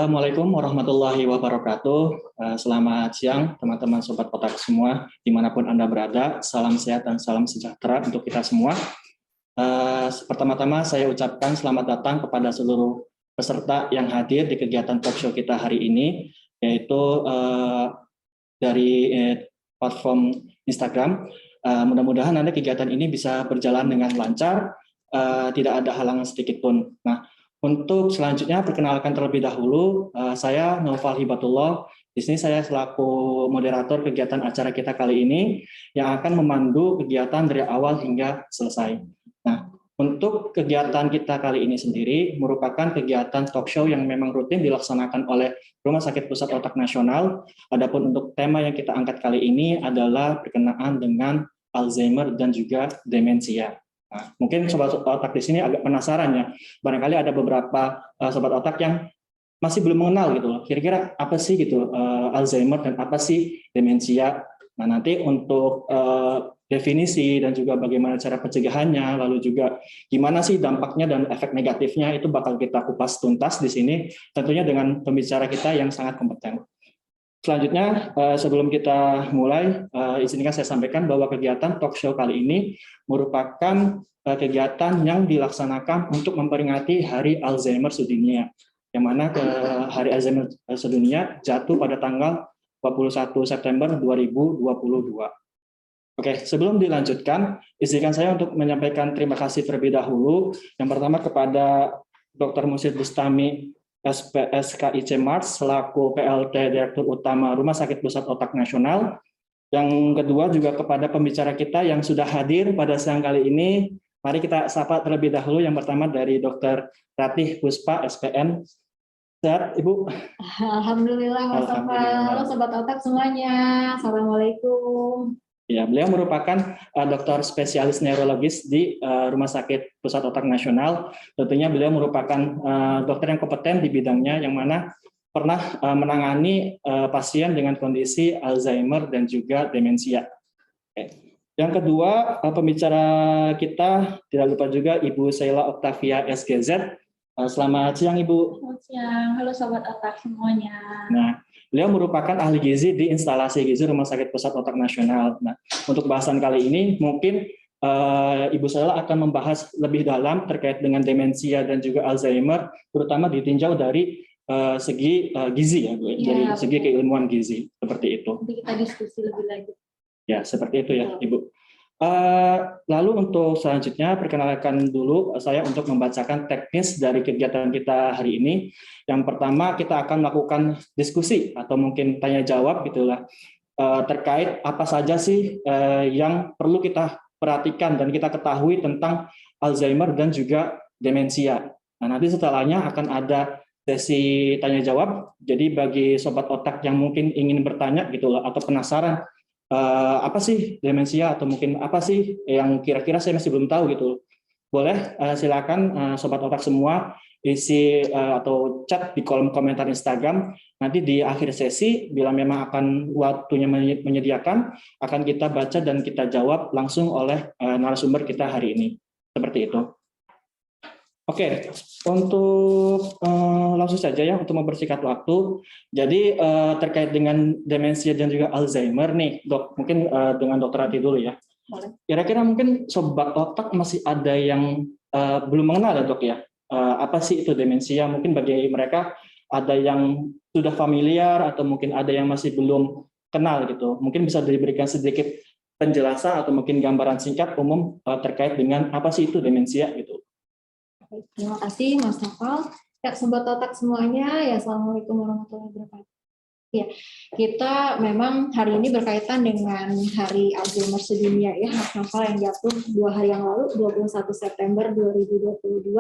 Assalamualaikum warahmatullahi wabarakatuh. Selamat siang teman-teman Sobat Otak semua, dimanapun Anda berada. Salam sehat dan salam sejahtera untuk kita semua. Pertama-tama saya ucapkan selamat datang kepada seluruh peserta yang hadir di kegiatan talkshow kita hari ini, yaitu dari platform Instagram. Mudah-mudahan nanti kegiatan ini bisa berjalan dengan lancar, tidak ada halangan sedikit pun. Nah, untuk selanjutnya perkenalkan terlebih dahulu, saya Naufal Hibatullah. Di sini saya selaku moderator kegiatan acara kita kali ini yang akan memandu kegiatan dari awal hingga selesai. Nah, untuk kegiatan kita kali ini sendiri merupakan kegiatan talk show yang memang rutin dilaksanakan oleh Rumah Sakit Pusat Otak Nasional. Adapun untuk tema yang kita angkat kali ini adalah berkenaan dengan Alzheimer dan juga demensia. Nah, mungkin sobat otak di sini agak penasaran ya. Barangkali ada beberapa sobat otak yang masih belum mengenal gitu loh. Kira-kira apa sih gitu Alzheimer dan apa sih demensia? Nah, nanti untuk definisi dan juga bagaimana cara pencegahannya, lalu juga gimana sih dampaknya dan efek negatifnya itu bakal kita kupas tuntas di sini, tentunya dengan pembicara kita yang sangat kompeten. Selanjutnya, sebelum kita mulai, izinkan saya sampaikan bahwa kegiatan talk show kali ini merupakan kegiatan yang dilaksanakan untuk memperingati Hari Alzheimer Sedunia, yang mana Hari Alzheimer Sedunia jatuh pada tanggal 21 September 2022. Oke, sebelum dilanjutkan, izinkan saya untuk menyampaikan terima kasih terlebih dahulu. Yang pertama kepada Dr. Musid Bustami, SPSKIC Mars selaku PLT Direktur Utama Rumah Sakit Pusat Otak Nasional. Yang kedua juga kepada pembicara kita yang sudah hadir pada siang kali ini. Mari kita sapa terlebih dahulu. Yang pertama dari Dr. Ratih Puspa, SPN. Sehat, Ibu? Alhamdulillah, Mas Novel. Halo Sobat Otak semuanya. Assalamualaikum. Ya, beliau merupakan dokter spesialis neurologis di Rumah Sakit Pusat Otak Nasional. Tentunya beliau merupakan dokter yang kompeten di bidangnya, yang mana pernah menangani pasien dengan kondisi Alzheimer dan juga demensia. Yang kedua, pembicara kita tidak lupa juga Ibu Sheila Octavia SGZ. Selamat siang, Ibu. Selamat siang. Halo Sobat Otak semuanya. Nah, beliau merupakan ahli gizi di instalasi gizi Rumah Sakit Pusat Otak Nasional. Nah, untuk bahasan kali ini mungkin Ibu Sheila akan membahas lebih dalam terkait dengan demensia dan juga Alzheimer, terutama ditinjau dari segi gizi ya, Bu, dari segi keilmuan gizi seperti itu. Nanti kita diskusi lebih lanjut. Ya, seperti itu ya, Ibu. Lalu untuk selanjutnya perkenalkan dulu saya untuk membacakan teknis dari kegiatan kita hari ini. Yang pertama kita akan melakukan diskusi atau mungkin tanya jawab gitulah terkait apa saja sih yang perlu kita perhatikan dan kita ketahui tentang Alzheimer dan juga demensia. Nah, nanti setelahnya akan ada sesi tanya jawab. Jadi bagi sobat otak yang mungkin ingin bertanya gitulah atau penasaran apa sih demensia atau mungkin apa sih yang kira-kira saya masih belum tahu gitu. Boleh silakan sobat otak semua isi atau chat di kolom komentar Instagram. Nanti di akhir sesi bila memang akan waktunya menyediakan akan kita baca dan kita jawab langsung oleh narasumber kita hari ini. Seperti itu. Oke, untuk langsung saja ya untuk mempersingkat waktu. Jadi terkait dengan demensia dan juga Alzheimer nih, Dok, mungkin dengan Dokter Ati dulu ya. Kira-kira mungkin sobat otak masih ada yang belum mengenal ya, Dok ya. Apa sih itu demensia? Mungkin bagi mereka ada yang sudah familiar atau mungkin ada yang masih belum kenal gitu. Mungkin bisa diberikan sedikit penjelasan atau mungkin gambaran singkat umum terkait dengan apa sih itu demensia gitu. Terima kasih Mas Novel. Ya, Sobat Otak semuanya, ya Assalamualaikum warahmatullahi wabarakatuh. Ya, kita memang hari ini berkaitan dengan Hari Alzheimer Sedunia ya, Mas Novel, yang jatuh 2 hari yang lalu, 21 September 2022.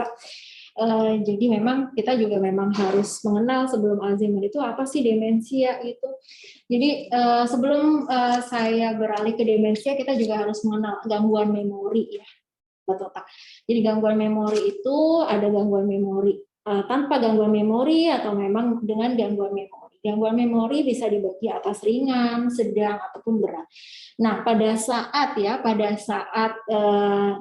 Jadi memang kita juga memang harus mengenal sebelum Alzheimer itu apa sih demensia itu. Jadi sebelum saya beralih ke demensia, kita juga harus mengenal gangguan memori ya. Otak. Jadi gangguan memori itu ada gangguan memori tanpa gangguan memori atau memang dengan gangguan memori. Gangguan memori bisa dibagi atas ringan, sedang ataupun berat. Nah, pada saat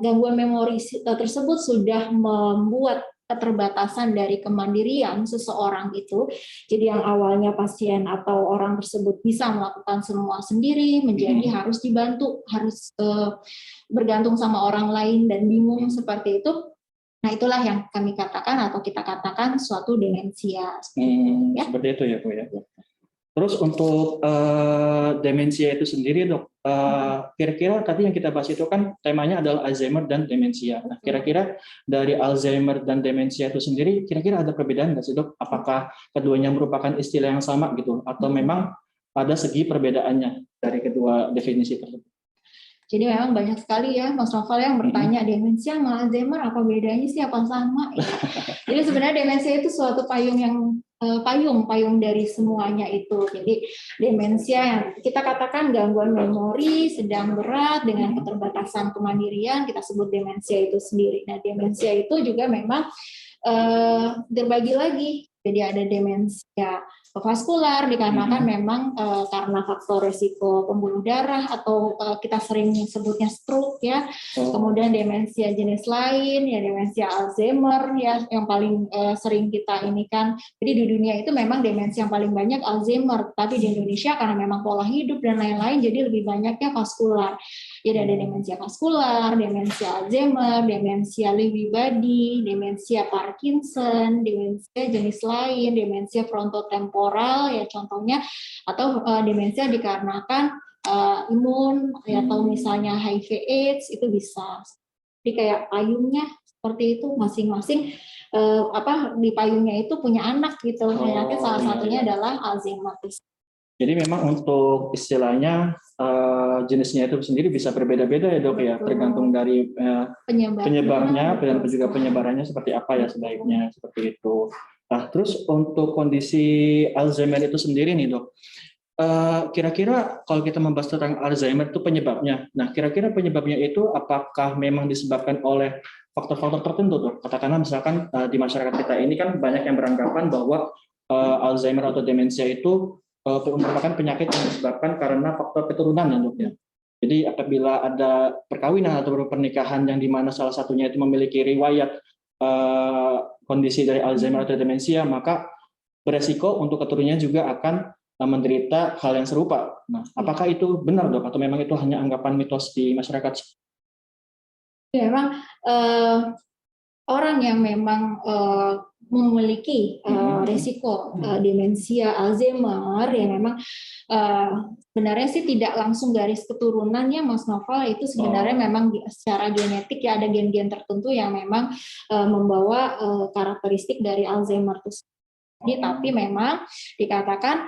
gangguan memori tersebut sudah membuat keterbatasan dari kemandirian seseorang itu. Jadi yang awalnya pasien atau orang tersebut bisa melakukan semua sendiri menjadi harus dibantu, harus bergantung sama orang lain dan bingung seperti itu. Nah, itulah yang kami katakan atau kita katakan suatu demensia. Ya? Seperti itu ya, Bu ya. Terus untuk demensia itu sendiri, Dok, kira-kira tadi yang kita bahas itu kan temanya adalah Alzheimer dan demensia. Nah, kira-kira dari Alzheimer dan demensia itu sendiri, kira-kira ada perbedaan nggak sih, Dok? Apakah keduanya merupakan istilah yang sama gitu, atau memang ada segi perbedaannya dari kedua definisi tersebut? Jadi memang banyak sekali ya Mas Novel yang bertanya demensia sama Alzheimer apa bedanya sih, apa sama? Ya. Jadi sebenarnya demensia itu suatu payung yang payung dari semuanya itu. Jadi demensia yang kita katakan gangguan memori sedang berat dengan keterbatasan kemandirian, kita sebut demensia itu sendiri. Nah, demensia itu juga memang terbagi lagi. Jadi ada demensia vaskular dikarenakan memang karena faktor resiko pembuluh darah atau kita sering sebutnya stroke ya. Kemudian demensia jenis lain ya demensia Alzheimer ya yang paling sering kita ini kan. Jadi di dunia itu memang demensia yang paling banyak Alzheimer, tapi di Indonesia karena memang pola hidup dan lain-lain jadi lebih banyaknya vaskular. Jadi ada demensia vaskular, demensia Alzheimer, demensia Lewy body, demensia Parkinson, demensia jenis lain, demensia frontotemporal ya contohnya, atau demensia dikarenakan imun ya, atau misalnya HIV/AIDS itu bisa. Jadi kayak payungnya seperti itu masing-masing di payungnya itu punya anak gitu. Penyakit salah satunya adalah Alzheimer. Jadi memang untuk istilahnya jenisnya itu sendiri bisa berbeda-beda ya, Dok. Betul. Ya, tergantung dari penyebabnya dan juga penyebarannya seperti apa ya sebaiknya seperti itu. Nah, terus untuk kondisi Alzheimer itu sendiri nih, Dok. Kira-kira kalau kita membahas tentang Alzheimer itu penyebabnya. Nah, kira-kira penyebabnya itu apakah memang disebabkan oleh faktor-faktor tertentu, Dok? Katakanlah misalkan di masyarakat kita ini kan banyak yang beranggapan bahwa Alzheimer atau demensia itu merupakan penyakit yang disebabkan karena faktor keturunan ya, Dok ya. Jadi apabila ada perkawinan atau pernikahan yang dimana salah satunya itu memiliki riwayat kondisi dari Alzheimer atau demensia, maka beresiko untuk keturunannya juga akan menderita hal yang serupa. Nah, apakah itu benar, Dok, atau memang itu hanya anggapan mitos di masyarakat? Ya, memang orang yang memang memiliki risiko demensia Alzheimer ya memang sebenarnya sih tidak langsung garis keturunannya Mas Novel, itu sebenarnya memang secara genetik ya ada gen-gen tertentu yang memang membawa karakteristik dari Alzheimer itu. Tapi memang dikatakan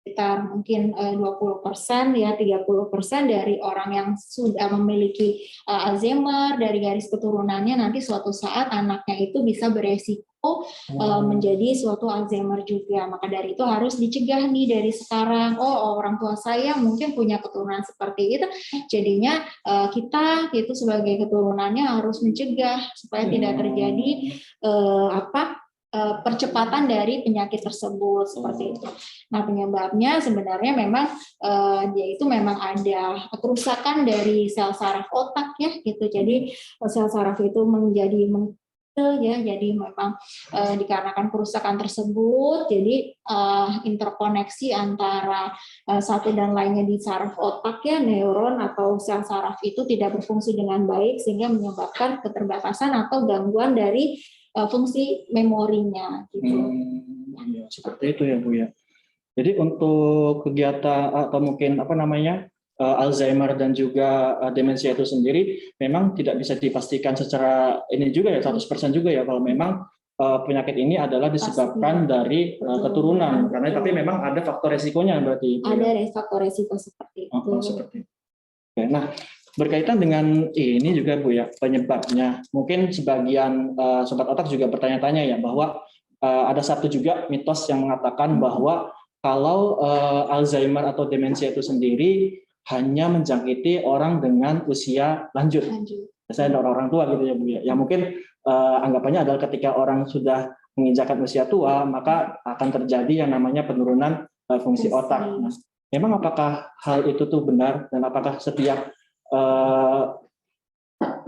sekitar mungkin 20% ya 30% dari orang yang sudah memiliki Alzheimer dari garis keturunannya nanti suatu saat anaknya itu bisa beresiko menjadi suatu Alzheimer juga. Maka dari itu harus dicegah nih dari sekarang. Oh, orang tua saya mungkin punya keturunan seperti itu, jadinya kita itu sebagai keturunannya harus mencegah supaya tidak terjadi percepatan dari penyakit tersebut seperti itu. Nah, penyebabnya sebenarnya memang yaitu memang ada kerusakan dari sel saraf otak ya gitu. Jadi sel saraf itu menjadi ya, jadi memang dikarenakan kerusakan tersebut, jadi interkoneksi antara satu dan lainnya di saraf otak ya, neuron atau sel saraf itu tidak berfungsi dengan baik sehingga menyebabkan keterbatasan atau gangguan dari fungsi memorinya gitu. Ya, seperti itu ya, Bu ya. Jadi untuk kegiatan atau mungkin Alzheimer dan juga demensia itu sendiri memang tidak bisa dipastikan secara ini juga ya 100% juga ya kalau memang penyakit ini adalah disebabkan dari keturunan karena tapi memang ada faktor resikonya berarti. Ada faktor resiko seperti itu. Seperti itu. Oke, nah berkaitan dengan ini juga Bu ya penyebabnya. Mungkin sebagian sobat otak juga bertanya-tanya ya bahwa ada satu juga mitos yang mengatakan bahwa kalau Alzheimer atau demensia itu sendiri hanya menjangkiti orang dengan usia lanjut. Biasanya orang-orang tua gitu ya Bu ya. Yang mungkin anggapannya adalah ketika orang sudah menginjakkan usia tua maka akan terjadi yang namanya penurunan fungsi otak. Nah, memang apakah hal itu tuh benar dan apakah setiap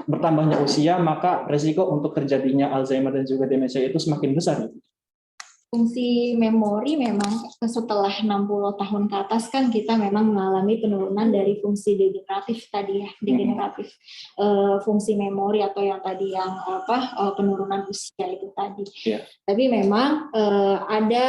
bertambahnya usia, maka resiko untuk terjadinya Alzheimer dan juga demensia itu semakin besar. Fungsi memori memang setelah 60 tahun ke atas kan kita memang mengalami penurunan dari fungsi degeneratif tadi ya, degeneratif fungsi memori atau yang tadi yang penurunan usia itu tadi. Yeah. Tapi memang ada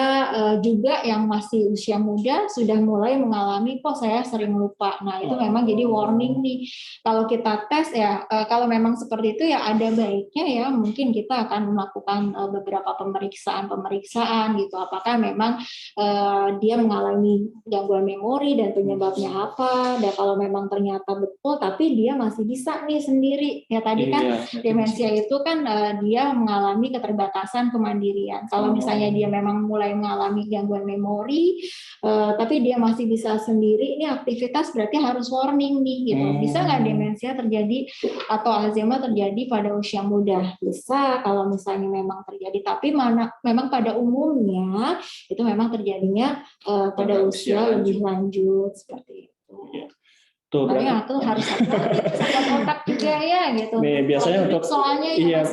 juga yang masih usia muda sudah mulai mengalami kok saya sering lupa. Nah, itu memang jadi warning nih. Kalau kita tes ya kalau memang seperti itu ya ada baiknya ya mungkin kita akan melakukan beberapa pemeriksaan gitu, apakah memang dia mengalami gangguan memori dan penyebabnya apa, dan kalau memang ternyata betul tapi dia masih bisa nih sendiri ya tadi kan demensia itu kan dia mengalami keterbatasan kemandirian. Kalau misalnya dia memang mulai mengalami gangguan memori tapi dia masih bisa sendiri, ini aktivitas berarti harus warning nih gitu. Bisa nggak demensia terjadi atau Alzheimer terjadi pada usia muda? Bisa kalau misalnya memang terjadi, tapi memang pada umumnya itu memang terjadinya pada usia lebih lanjut seperti itu. Tuh, makanya aku harus sobat otak juga ya gitu. Nih, biasanya untuk soalnya iya,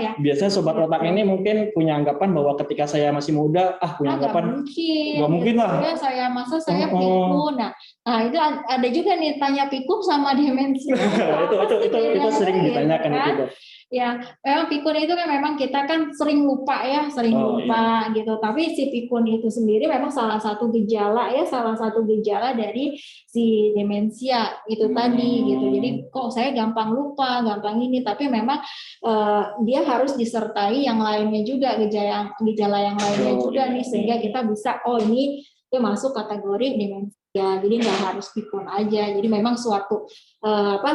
ya. Biasanya sobat otak ini mungkin punya anggapan bahwa ketika saya masih muda, punya anggapan nggak mungkin lah. Ya, saya pikun. Nah, itu ada juga nih tanya pikun sama demensia. itu sering ditanyakan kan? gitu. Ya, memang pikun itu kan memang kita kan sering lupa ya, lupa gitu. Tapi si pikun itu sendiri memang salah satu gejala dari si demensia itu tadi gitu. Jadi kok saya gampang lupa, gampang ini, tapi memang dia harus disertai yang lainnya juga, gejala yang lainnya juga nih, sehingga kita bisa ini dia masuk kategori demensia. Jadi nggak harus pikun aja. Jadi memang suatu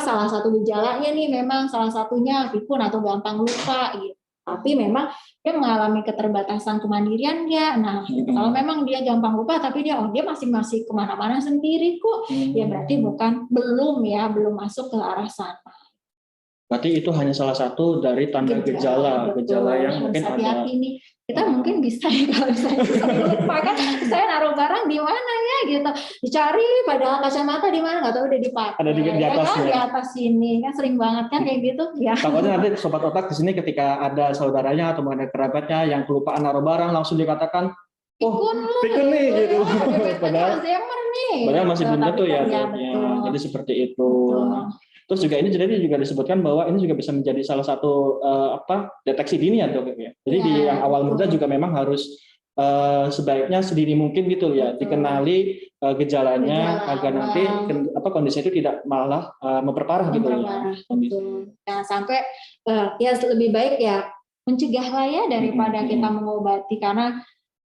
salah satu gejalanya nih memang salah satunya pikun atau gampang lupa gitu. Tapi memang dia mengalami keterbatasan kemandirian nggak? Nah, kalau memang dia gampang lupa tapi dia masih kemana-mana sendiri kok, ya berarti belum masuk ke arah sana. Berarti itu hanya salah satu dari tanda gejala yang mungkin hati-hati nih. Kita mungkin bisa ya kalau misalnya lupa kan, saya naruh barang di mana ya gitu, dicari padahal kacamata di mana nggak tahu udah dipakai. Ada di atas di atas sini kan sering banget kan kayak gitu ya. Takutnya nanti sobat otak di sini ketika ada saudaranya atau ada kerabatnya yang kelupaan naruh barang langsung dikatakan pikun nih gitu. Padahal masih belum tentu ya. Jadi seperti itu. Terus juga ini juga disebutkan bahwa ini juga bisa menjadi salah satu deteksi dini ya dok ya. Jadi di yang awal muda juga memang harus sebaiknya sedini mungkin gitu ya, dikenali gejalanya agar nanti kondisi itu tidak malah memperparah gitu ya. Nah, sampai ya lebih baik ya mencegah lah ya daripada kita mengobati, karena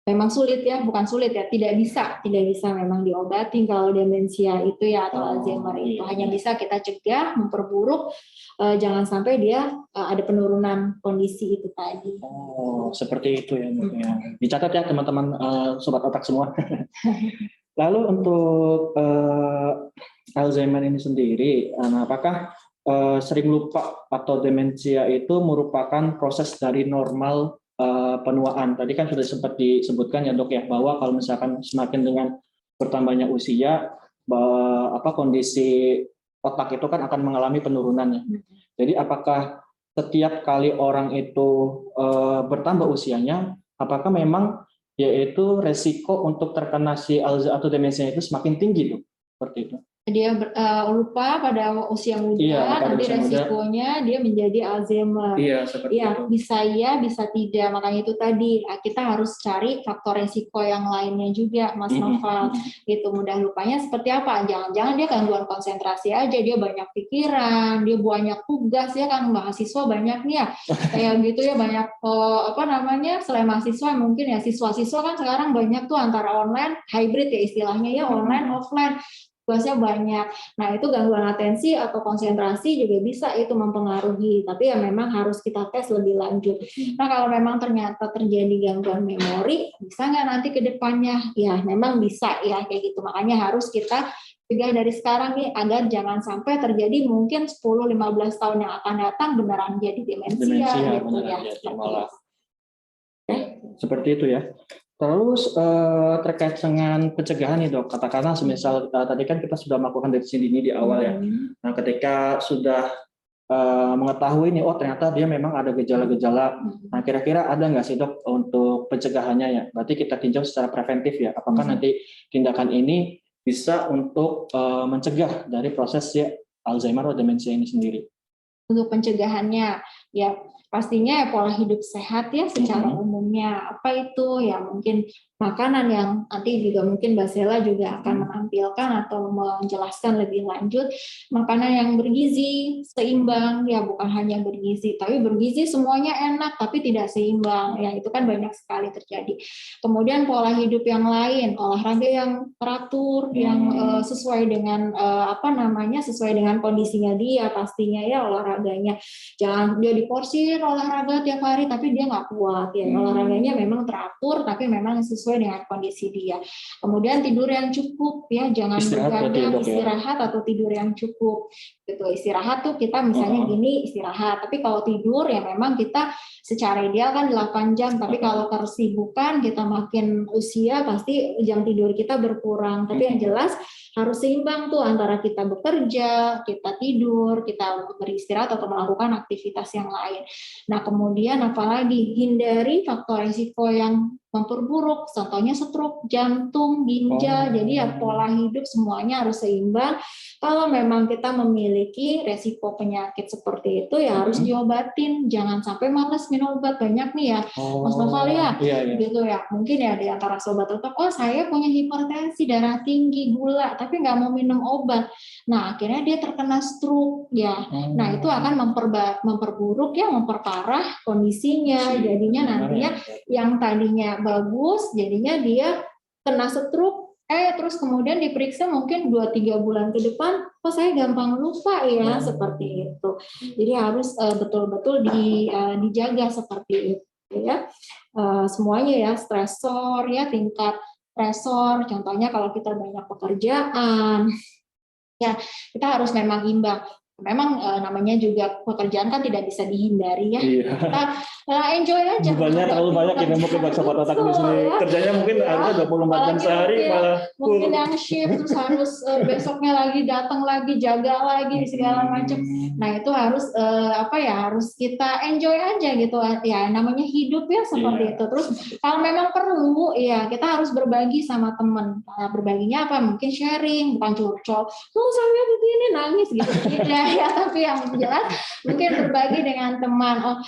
memang sulit ya, bukan sulit ya, tidak bisa memang diobati kalau demensia itu ya atau Alzheimer itu. Hanya bisa kita cegah, memperburuk, jangan sampai dia ada penurunan kondisi itu tadi. Seperti itu ya. Dicatat ya teman-teman sobat otak semua. Lalu untuk Alzheimer ini sendiri, apakah sering lupa atau demensia itu merupakan proses dari normal penuaan? Tadi kan sudah sempat disebutkan ya dok ya, bahwa kalau misalkan semakin dengan bertambahnya usia, kondisi otak itu kan akan mengalami penurunannya. Jadi apakah setiap kali orang itu bertambah usianya, apakah memang yaitu resiko untuk terkena si Alzheimer atau demensia itu semakin tinggi tuh? Seperti itu. Dia lupa pada usia muda, nanti resikonya dia menjadi Alzheimer. Seperti itu. Bisa tidak. Makanya itu tadi kita harus cari faktor resiko yang lainnya juga, Mas Noval. Gitu, mudah lupanya seperti apa? Jangan-jangan dia gangguan konsentrasi aja, dia banyak pikiran, dia banyak tugas ya kan, mahasiswa banyak nih ya. Kayak gitu ya, banyak selain mahasiswa mungkin ya siswa-siswa kan sekarang banyak tuh antara online, hybrid ya istilahnya ya, online offline. Tugasnya banyak. Nah, itu gangguan atensi atau konsentrasi juga bisa itu mempengaruhi. Tapi ya memang harus kita tes lebih lanjut. Nah, kalau memang ternyata terjadi gangguan memori, bisa nggak nanti ke depannya? Ya, memang bisa ya kayak gitu. Makanya harus kita cegah dari sekarang nih agar jangan sampai terjadi mungkin 10-15 tahun yang akan datang beneran jadi demensia gitu ya. Seperti itu ya. Terus terkait dengan pencegahan nih dok, katakanlah semisal tadi kan kita sudah melakukan deteksi dini di awal ya. Nah ketika sudah mengetahui nih, oh ternyata dia memang ada gejala-gejala. Nah, kira-kira ada nggak sih dok untuk pencegahannya ya? Berarti kita tinjau secara preventif ya. Apakah nanti tindakan ini bisa untuk mencegah dari proses ya Alzheimer atau demensia ini sendiri? Untuk pencegahannya, ya pastinya ya pola hidup sehat ya secara umumnya. Apa itu? Ya mungkin makanan yang nanti juga mungkin Mbak Sela juga akan menampilkan atau menjelaskan lebih lanjut, makanan yang bergizi, seimbang, ya bukan hanya bergizi, tapi bergizi semuanya enak tapi tidak seimbang, ya itu kan banyak sekali terjadi. Kemudian pola hidup yang lain, olahraga yang teratur, yang sesuai dengan sesuai dengan kondisinya dia pastinya ya olahraganya. Jangan dia diporsir olahraga tiap hari tapi dia nggak kuat ya, olahraganya memang teratur tapi memang sesuai dengan kondisi dia. Kemudian tidur yang cukup ya, jangan begadang, istirahat atau tidur yang cukup gitu. Istirahat tuh kita misalnya gini istirahat, tapi kalau tidur ya memang kita secara ideal kan 8 jam, tapi kalau kesibukan kita makin usia pasti jam tidur kita berkurang. Tapi yang jelas harus seimbang tuh antara kita bekerja, kita tidur, kita beristirahat atau melakukan aktivitas yang lain. Nah, kemudian apalagi hindari faktor risiko yang memperburuk, contohnya stroke, jantung, ginjal. Jadi ya pola hidup semuanya harus seimbang. Kalau memang kita memiliki resiko penyakit seperti itu ya harus diobatin. Jangan sampai malas minum obat, banyak nih ya, Mas Noval ya, gitu ya. Mungkin ya di antara sobat otak, oh saya punya hipertensi, darah tinggi, gula, tapi nggak mau minum obat. Nah akhirnya dia terkena stroke ya. Nah itu akan memperburuk ya, memperparah kondisinya. Jadinya nantinya yang tadinya bagus, jadinya dia kena stroke, terus kemudian diperiksa mungkin 2-3 bulan ke depan, kok saya gampang lupa ya, seperti itu. Jadi harus betul-betul dijaga seperti itu ya. Semuanya ya, stresor ya, tingkat stresor, contohnya kalau kita banyak pekerjaan, ya kita harus memang imbang. Memang namanya juga pekerjaan kan tidak bisa dihindari ya. Kita enjoy aja. Bebannya terlalu banyak ya mungkin buat sobat otak di sini. Kerjanya mungkin ada 24 jam sehari malah mungkin yang shift terus harus besoknya lagi datang lagi, jaga lagi segala macam. Nah, itu harus harus kita enjoy aja gitu ya, namanya hidup ya seperti itu. Terus kalau memang perlu ya kita harus berbagi sama teman. Berbaginya apa? Mungkin sharing, bukan curcol. Oh, saya begini nangis gitu. Tidak ya, tapi yang jelas mungkin berbagi dengan teman.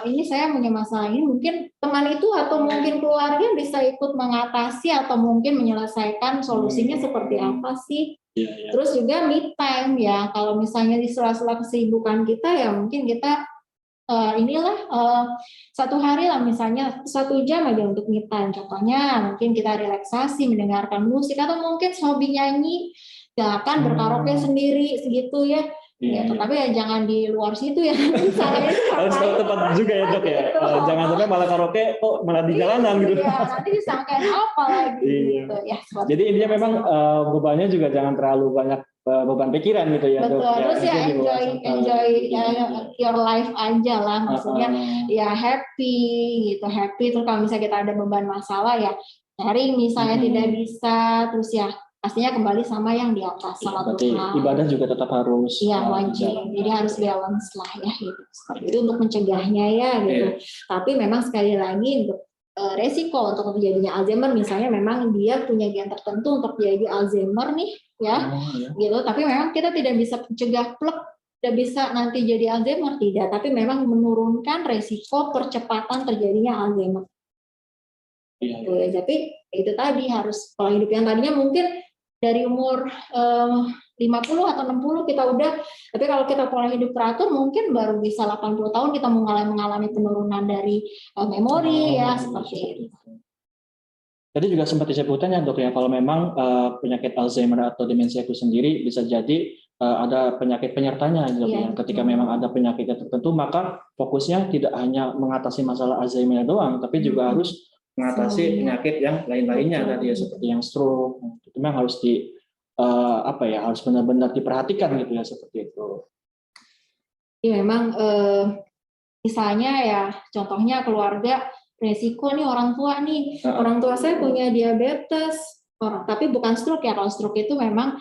Ini saya punya masalah ini, mungkin teman itu atau mungkin keluarga bisa ikut mengatasi atau mungkin menyelesaikan solusinya seperti apa sih. Terus juga me time ya, kalau misalnya di sela-sela kesibukan kita ya mungkin kita satu hari lah misalnya 1 jam aja untuk me time. Contohnya mungkin kita relaksasi, mendengarkan musik, atau mungkin hobi nyanyi, silakan berkaraoke sendiri segitu ya. Gitu. Tapi ya jangan di luar situ ya. Harus tahu tempat juga ya dok ya. Jangan sampai malah karaoke malah di jalanan gitu. Iya, nanti disangkain apa lagi gitu ya. Jadi intinya memang bebannya juga jangan terlalu banyak beban pikiran gitu ya dok. Betul. Terus ya enjoy your life aja lah, maksudnya ya happy gitu, happy. Terus kalau misalnya kita ada beban masalah ya sharing misalnya tidak bisa, terus ya pastinya kembali sama yang di atas, sama Tuhan. Ibadah juga tetap harus wajib. Jadi harus balance lah ya gitu. Seperti itu untuk mencegahnya ya gitu. Tapi memang sekali lagi untuk resiko untuk terjadinya Alzheimer misalnya memang dia punya gen tertentu untuk jadi Alzheimer nih ya. Gitu. Tapi memang kita tidak bisa mencegah tidak bisa nanti jadi Alzheimer, tidak, tapi memang menurunkan resiko percepatan terjadinya Alzheimer. Tapi itu tadi harus pola hidup yang tadinya mungkin dari umur 50 atau 60 kita udah, tapi kalau kita pola hidup teratur mungkin baru bisa 80 tahun kita mengalami penurunan dari memori ya seperti itu. Tadi juga sempat disebutkan ya dok ya, kalau memang penyakit Alzheimer atau demensia itu sendiri bisa jadi ada penyakit penyertanya dok ya. Ketika memang ada penyakit tertentu maka fokusnya tidak hanya mengatasi masalah Alzheimer doang, tapi juga harus mengatasi penyakit yang lain-lainnya tadi ya, seperti yang stroke. Itu memang harus harus benar-benar diperhatikan gitu ya, seperti itu. Ini memang misalnya ya contohnya keluarga resiko nih orang tua nih, orang tua saya punya diabetes, tapi bukan stroke ya. Kalau stroke itu memang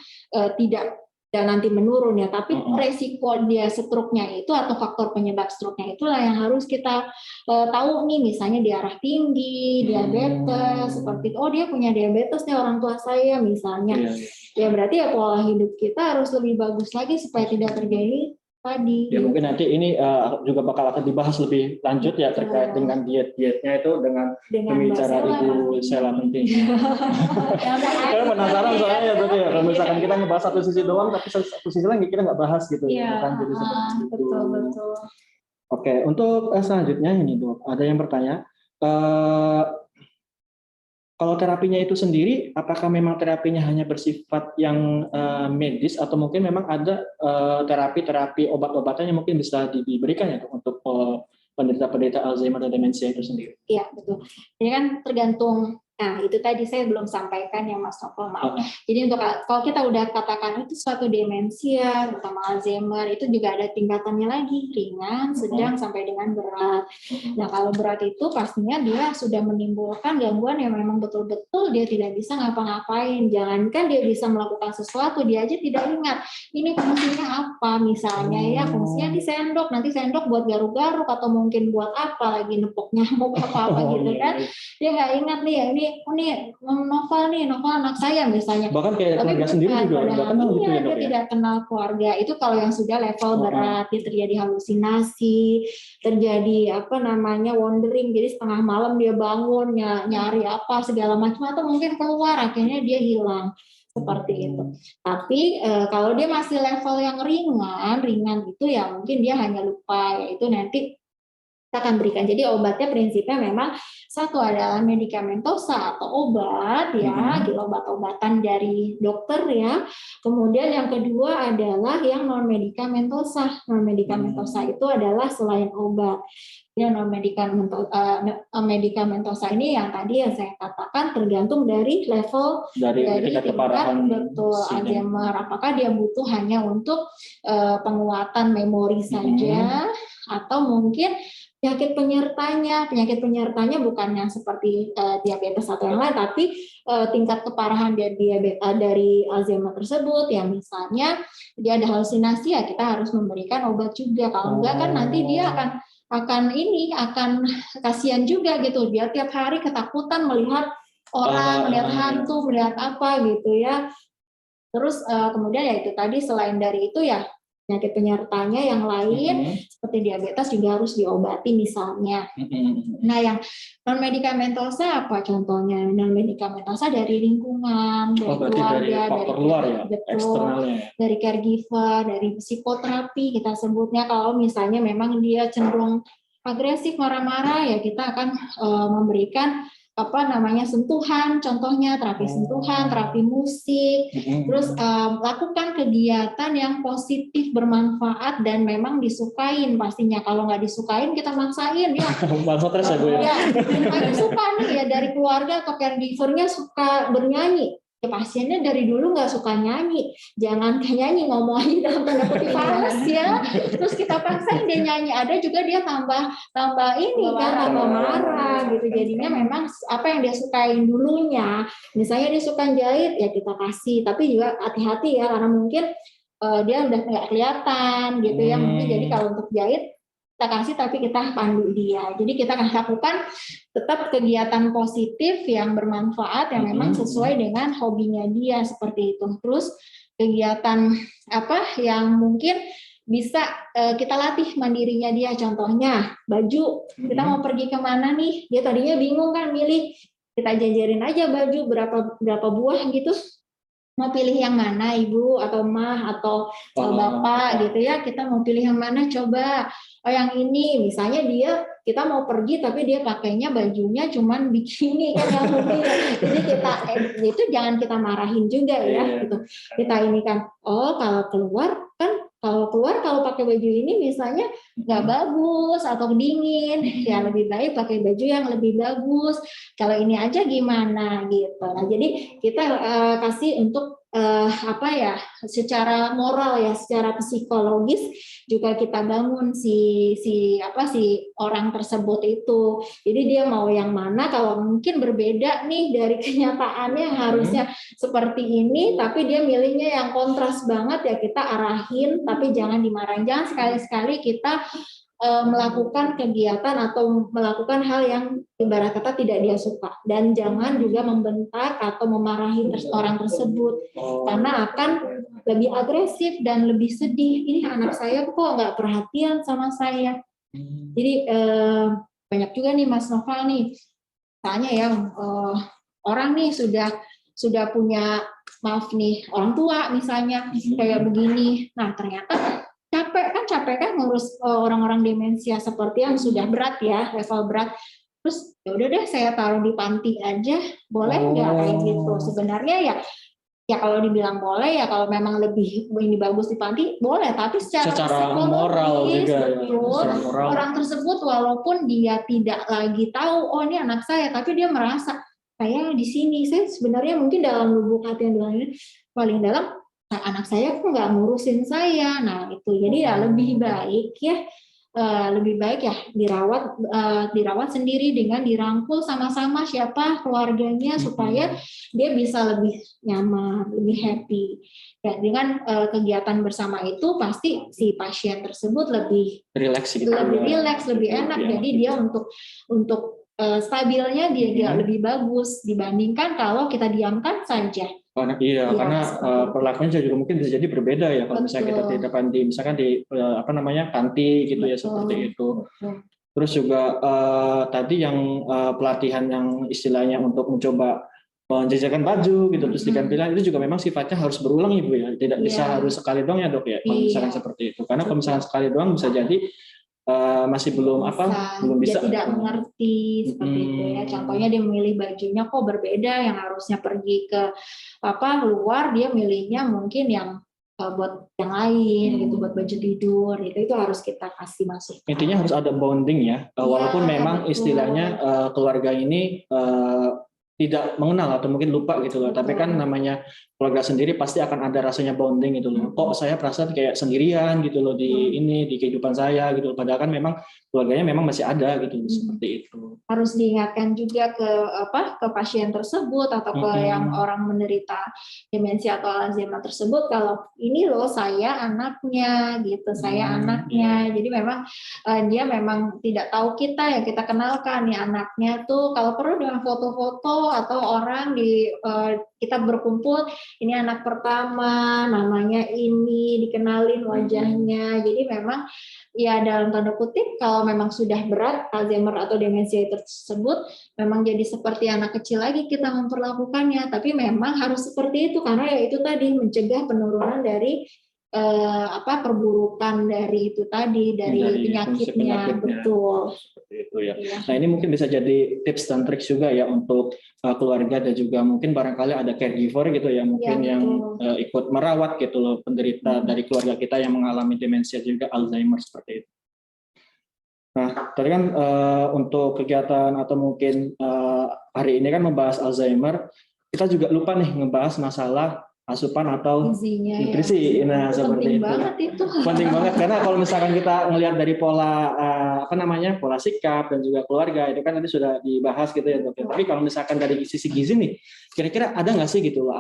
tidak dan nanti menurun ya, tapi resiko dia stroke-nya itu atau faktor penyebab stroke-nya itulah yang harus kita tahu nih, misalnya darah tinggi, diabetes, seperti oh dia punya diabetes nih orang tua saya misalnya, ya berarti ya pola hidup kita harus lebih bagus lagi supaya tidak terjadi tadi. Ya mungkin nanti ini juga bakal akan dibahas lebih lanjut ya terkait dengan diet-dietnya itu dengan pembicara Ibu Sela penting. Saya penasaran soalnya ya Dok ya, kalau misalkan kita ngebahas satu sisi doang tapi satu sisi lagi kita nggak bahas gitu ya. Jadi Betul. Oke, untuk selanjutnya ini Dok, ada yang bertanya, kalau terapinya itu sendiri, apakah memang terapinya hanya bersifat yang medis atau mungkin memang ada terapi-terapi obat-obatan yang mungkin bisa diberikan ya untuk penderita-penderita Alzheimer dan demensia itu sendiri? Iya, betul. Ini kan tergantung. Nah, itu tadi saya belum sampaikan ya Mas Novel, maaf. Jadi untuk kalau kita udah katakan itu suatu demensia, terutama Alzheimer, itu juga ada tingkatannya lagi, ringan, sedang, sampai dengan berat. Nah, kalau berat itu pastinya dia sudah menimbulkan gangguan yang memang betul-betul dia tidak bisa ngapa-ngapain. Jangankan dia bisa melakukan sesuatu, dia aja tidak ingat. Ini fungsinya apa misalnya ya, fungsinya di sendok, nanti sendok buat garuk-garuk atau mungkin buat apa, lagi nepok nyamuk apa-apa gitu kan. Dia nggak ingat nih ya, ini Novel anak saya misalnya. Bahkan kayak keluarga sendiri juga nggak kenal gitu ya Dok ya? Tidak kenal keluarga. Itu kalau yang sudah level berat, dia terjadi halusinasi, terjadi wandering, jadi setengah malam dia bangun nyari apa segala macam, atau mungkin keluar akhirnya dia hilang. Seperti itu. Tapi kalau dia masih level yang ringan itu ya mungkin dia hanya lupa, yaitu nanti kita akan berikan. Jadi obatnya prinsipnya memang satu adalah medikamentosa atau obat ya, obat-obatan dari dokter ya. Kemudian yang kedua adalah yang non medikamentosa. Non medikamentosa itu adalah selain obat. Ya, non medikamentosa ini yang tadi yang saya katakan tergantung dari level dari tingkat Alzheimer. Apakah dia butuh hanya untuk penguatan memori saja atau mungkin penyakit penyertanya bukan yang seperti diabetes atau yang lain, tapi tingkat keparahan dari Alzheimer tersebut, ya misalnya dia ada halusinasi, ya kita harus memberikan obat juga. Kalau enggak kan nanti dia akan kasihan juga gitu, dia tiap hari ketakutan melihat orang, melihat hantu, melihat apa gitu ya. Terus kemudian ya itu tadi, selain dari itu ya penyakit penyertanya yang lain seperti diabetes juga harus diobati misalnya. Nah, yang non medikamentosa apa contohnya? Non medikamentosa dari lingkungan, dari keluarga, dari luar ya, eksternalnya, dari caregiver, dari psikoterapi kita sebutnya. Kalau misalnya memang dia cenderung agresif, marah-marah, ya kita akan memberikan sentuhan, contohnya terapi sentuhan, terapi musik, terus lakukan kegiatan yang positif, bermanfaat, dan memang disukain pastinya. Kalau nggak disukain, kita maksain ya. Stres ya Bu ya? Ya, suka nih ya, dari keluarga atau caregivernya suka bernyanyi. Ya, pasiennya dari dulu nggak suka nyanyi, jangan kayak nyanyi, ngomong aja dalam tanda kutip fals ya, terus kita paksain dia nyanyi, ada juga dia tambah ini kan, tambah marah gitu. Jadinya memang apa yang dia sukain dulunya, misalnya dia suka jahit, ya kita kasih, tapi juga hati-hati ya, karena mungkin dia udah nggak kelihatan gitu ya, mungkin jadi kalau untuk jahit kita kasih, tapi kita pandu dia. Jadi kita akan lakukan tetap kegiatan positif yang bermanfaat, yang memang sesuai dengan hobinya dia, seperti itu. Terus kegiatan apa yang mungkin bisa kita latih mandirinya dia, contohnya baju, kita mau pergi kemana nih, dia tadinya bingung kan milih, kita jajarin aja baju berapa buah gitu, mau pilih yang mana ibu atau mah atau bapak gitu ya, kita mau pilih yang mana, coba yang ini misalnya, kita mau pergi tapi dia pakainya bajunya cuman bikini kan, yang mungkin jadi kita itu jangan kita marahin juga ya gitu. Kita ini kan kalau keluar kalau pakai baju ini misalnya nggak bagus atau dingin, ya lebih baik pakai baju yang lebih bagus. Kalau ini aja gimana gitu. Nah, jadi kita kasih untuk apa ya, secara moral ya, secara psikologis juga kita bangun si orang tersebut itu. Jadi dia mau yang mana, kalau mungkin berbeda nih dari kenyataannya yang harusnya seperti ini, tapi dia milihnya yang kontras banget, ya kita arahin, tapi jangan dimarahin. Jangan sekali-sekali kita melakukan kegiatan atau melakukan hal yang ibarat kata tidak dia suka, dan jangan juga membentak atau memarahi orang tersebut karena akan lebih agresif dan lebih sedih. Ini anak saya kok nggak perhatian sama saya. Jadi banyak juga nih Mas Noval nih, tanya ya, orang nih sudah punya, maaf nih, orang tua misalnya kayak begini. Nah ternyata capek kan ngurus orang-orang demensia seperti yang sudah berat ya, level berat. Terus ya udah deh saya taruh di panti aja, boleh nggak kayak gitu? Sebenarnya ya kalau dibilang boleh ya, kalau memang lebih ini bagus di panti boleh, tapi secara moral juga betul, ya, moral. Orang tersebut walaupun dia tidak lagi tahu oh ini anak saya, tapi dia merasa saya di sini, saya sebenarnya mungkin dalam lubuk hati yang paling dalam, anak saya kok nggak ngurusin saya. Nah itu jadi ya lebih baik ya dirawat sendiri dengan dirangkul sama-sama siapa keluarganya, supaya dia bisa lebih nyaman, lebih happy. Ya, dengan kegiatan bersama itu pasti si pasien tersebut lebih rileks, lebih enak. Jadi dia untuk stabilnya dia lebih bagus dibandingkan kalau kita diamkan saja. Karena perlakuannya juga mungkin bisa jadi berbeda ya kalau misalnya kita tidak misalkan di panti gitu. Betul. Ya seperti itu. Betul. Terus juga tadi yang pelatihan yang istilahnya untuk mencoba menjajakan baju gitu, terus dikampilan itu juga memang sifatnya harus berulang Ibu ya, tidak bisa harus sekali doang ya Dok ya, kalau misalkan seperti itu. Karena kalau misalkan sekali doang bisa jadi masih belum bisa. Dia tidak mengerti seperti itu ya. Contohnya dia memilih bajunya kok berbeda, yang harusnya pergi ke luar dia milihnya mungkin yang buat yang lain gitu, buat baju tidur itu harus kita kasih masuk. Intinya harus ada bonding ya, walaupun memang betul. Istilahnya keluarga ini tidak mengenal atau mungkin lupa gitu loh. Tapi kan namanya keluarga sendiri pasti akan ada rasanya bonding gitu loh. Kok saya perasaan kayak sendirian gitu loh di kehidupan saya gitu. Padahal kan memang keluarganya memang masih ada gitu seperti itu. Harus diingatkan juga ke pasien tersebut atau ke yang orang menderita demensia atau Alzheimer tersebut, kalau ini loh saya anaknya gitu, saya anaknya. Jadi memang dia memang tidak tahu kita, ya kita kenalkan nih anaknya tuh, kalau perlu dengan foto-foto atau orang kita berkumpul, ini anak pertama, namanya ini, dikenalin wajahnya. Jadi memang ya dalam tanda kutip kalau memang sudah berat Alzheimer atau demensia tersebut, memang jadi seperti anak kecil lagi kita memperlakukannya. Tapi memang harus seperti itu karena ya itu tadi mencegah penurunan dari perburukan dari itu tadi, dari penyakitnya. Betul. Seperti itu ya. Nah ini mungkin bisa jadi tips dan trik juga ya untuk keluarga, dan juga mungkin barangkali ada caregiver gitu ya, mungkin yang ikut merawat gitu loh penderita dari keluarga kita yang mengalami demensia juga Alzheimer seperti itu. Nah tadi kan untuk kegiatan atau mungkin hari ini kan membahas Alzheimer, kita juga lupa nih ngebahas masalah asupan atau nutrisi. Ya. Nah, seperti itu. Penting banget karena kalau misalkan kita ngelihat dari pola pola sikap dan juga keluarga itu kan tadi sudah dibahas gitu ya Dok. Tapi kalau misalkan dari sisi gizi nih, kira-kira ada nggak sih gitu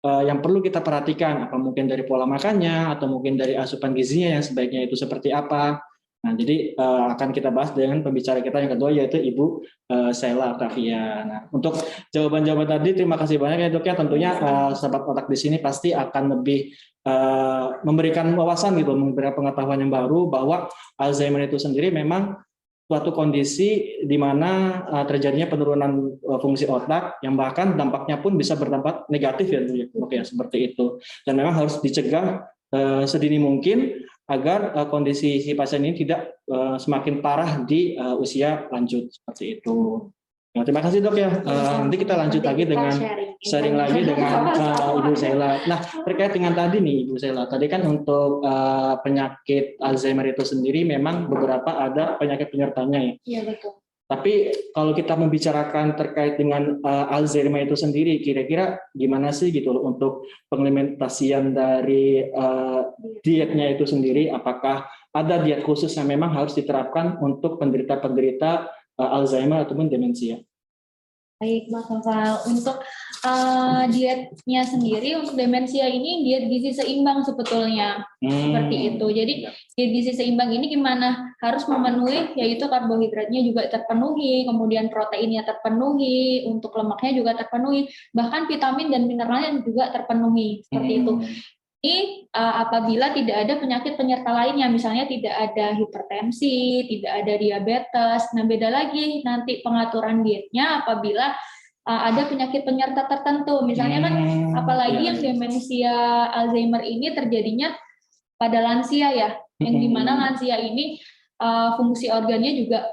yang perlu kita perhatikan, apa mungkin dari pola makannya atau mungkin dari asupan gizinya yang sebaiknya itu seperti apa? Nah, jadi akan kita bahas dengan pembicara kita yang kedua, yaitu Ibu Sheila Octavia. Nah, untuk jawaban-jawaban tadi, terima kasih banyak ya Dok ya. Tentunya sahabat otak di sini pasti akan lebih memberikan wawasan gitu, memberikan pengetahuan yang baru bahwa Alzheimer itu sendiri memang suatu kondisi di mana terjadinya penurunan fungsi otak yang bahkan dampaknya pun bisa berdampak negatif ya Dok ya, seperti itu. Dan memang harus dicegah sedini mungkin agar kondisi si pasien ini tidak semakin parah di usia lanjut seperti itu. Nah, terima kasih Dok ya. Nanti kita lanjut lagi dengan sharing lagi dengan Ibu Sheila. Nah terkait dengan tadi nih Ibu Sheila, tadi kan untuk penyakit Alzheimer itu sendiri memang beberapa ada penyakit penyertanya ya. Iya betul. Tapi kalau kita membicarakan terkait dengan Alzheimer itu sendiri, kira-kira gimana sih gitu loh untuk pengimplementasian dari dietnya itu sendiri? Apakah ada diet khusus yang memang harus diterapkan untuk penderita-penderita Alzheimer ataupun demensia? Baik, Mas Noval. Untuk dietnya sendiri, untuk demensia ini diet gizi seimbang sebetulnya. Seperti itu. Jadi diet gizi seimbang ini gimana? Harus memenuhi, yaitu karbohidratnya juga terpenuhi, kemudian proteinnya terpenuhi, untuk lemaknya juga terpenuhi, bahkan vitamin dan mineralnya juga terpenuhi. Seperti itu. Ini apabila tidak ada penyakit penyerta lainnya, misalnya tidak ada hipertensi, tidak ada diabetes. Nah, beda lagi nanti pengaturan dietnya apabila ada penyakit penyerta tertentu. Misalnya kan, apalagi yang demensia Alzheimer ini terjadinya pada lansia ya, yang dimana lansia ini fungsi organnya juga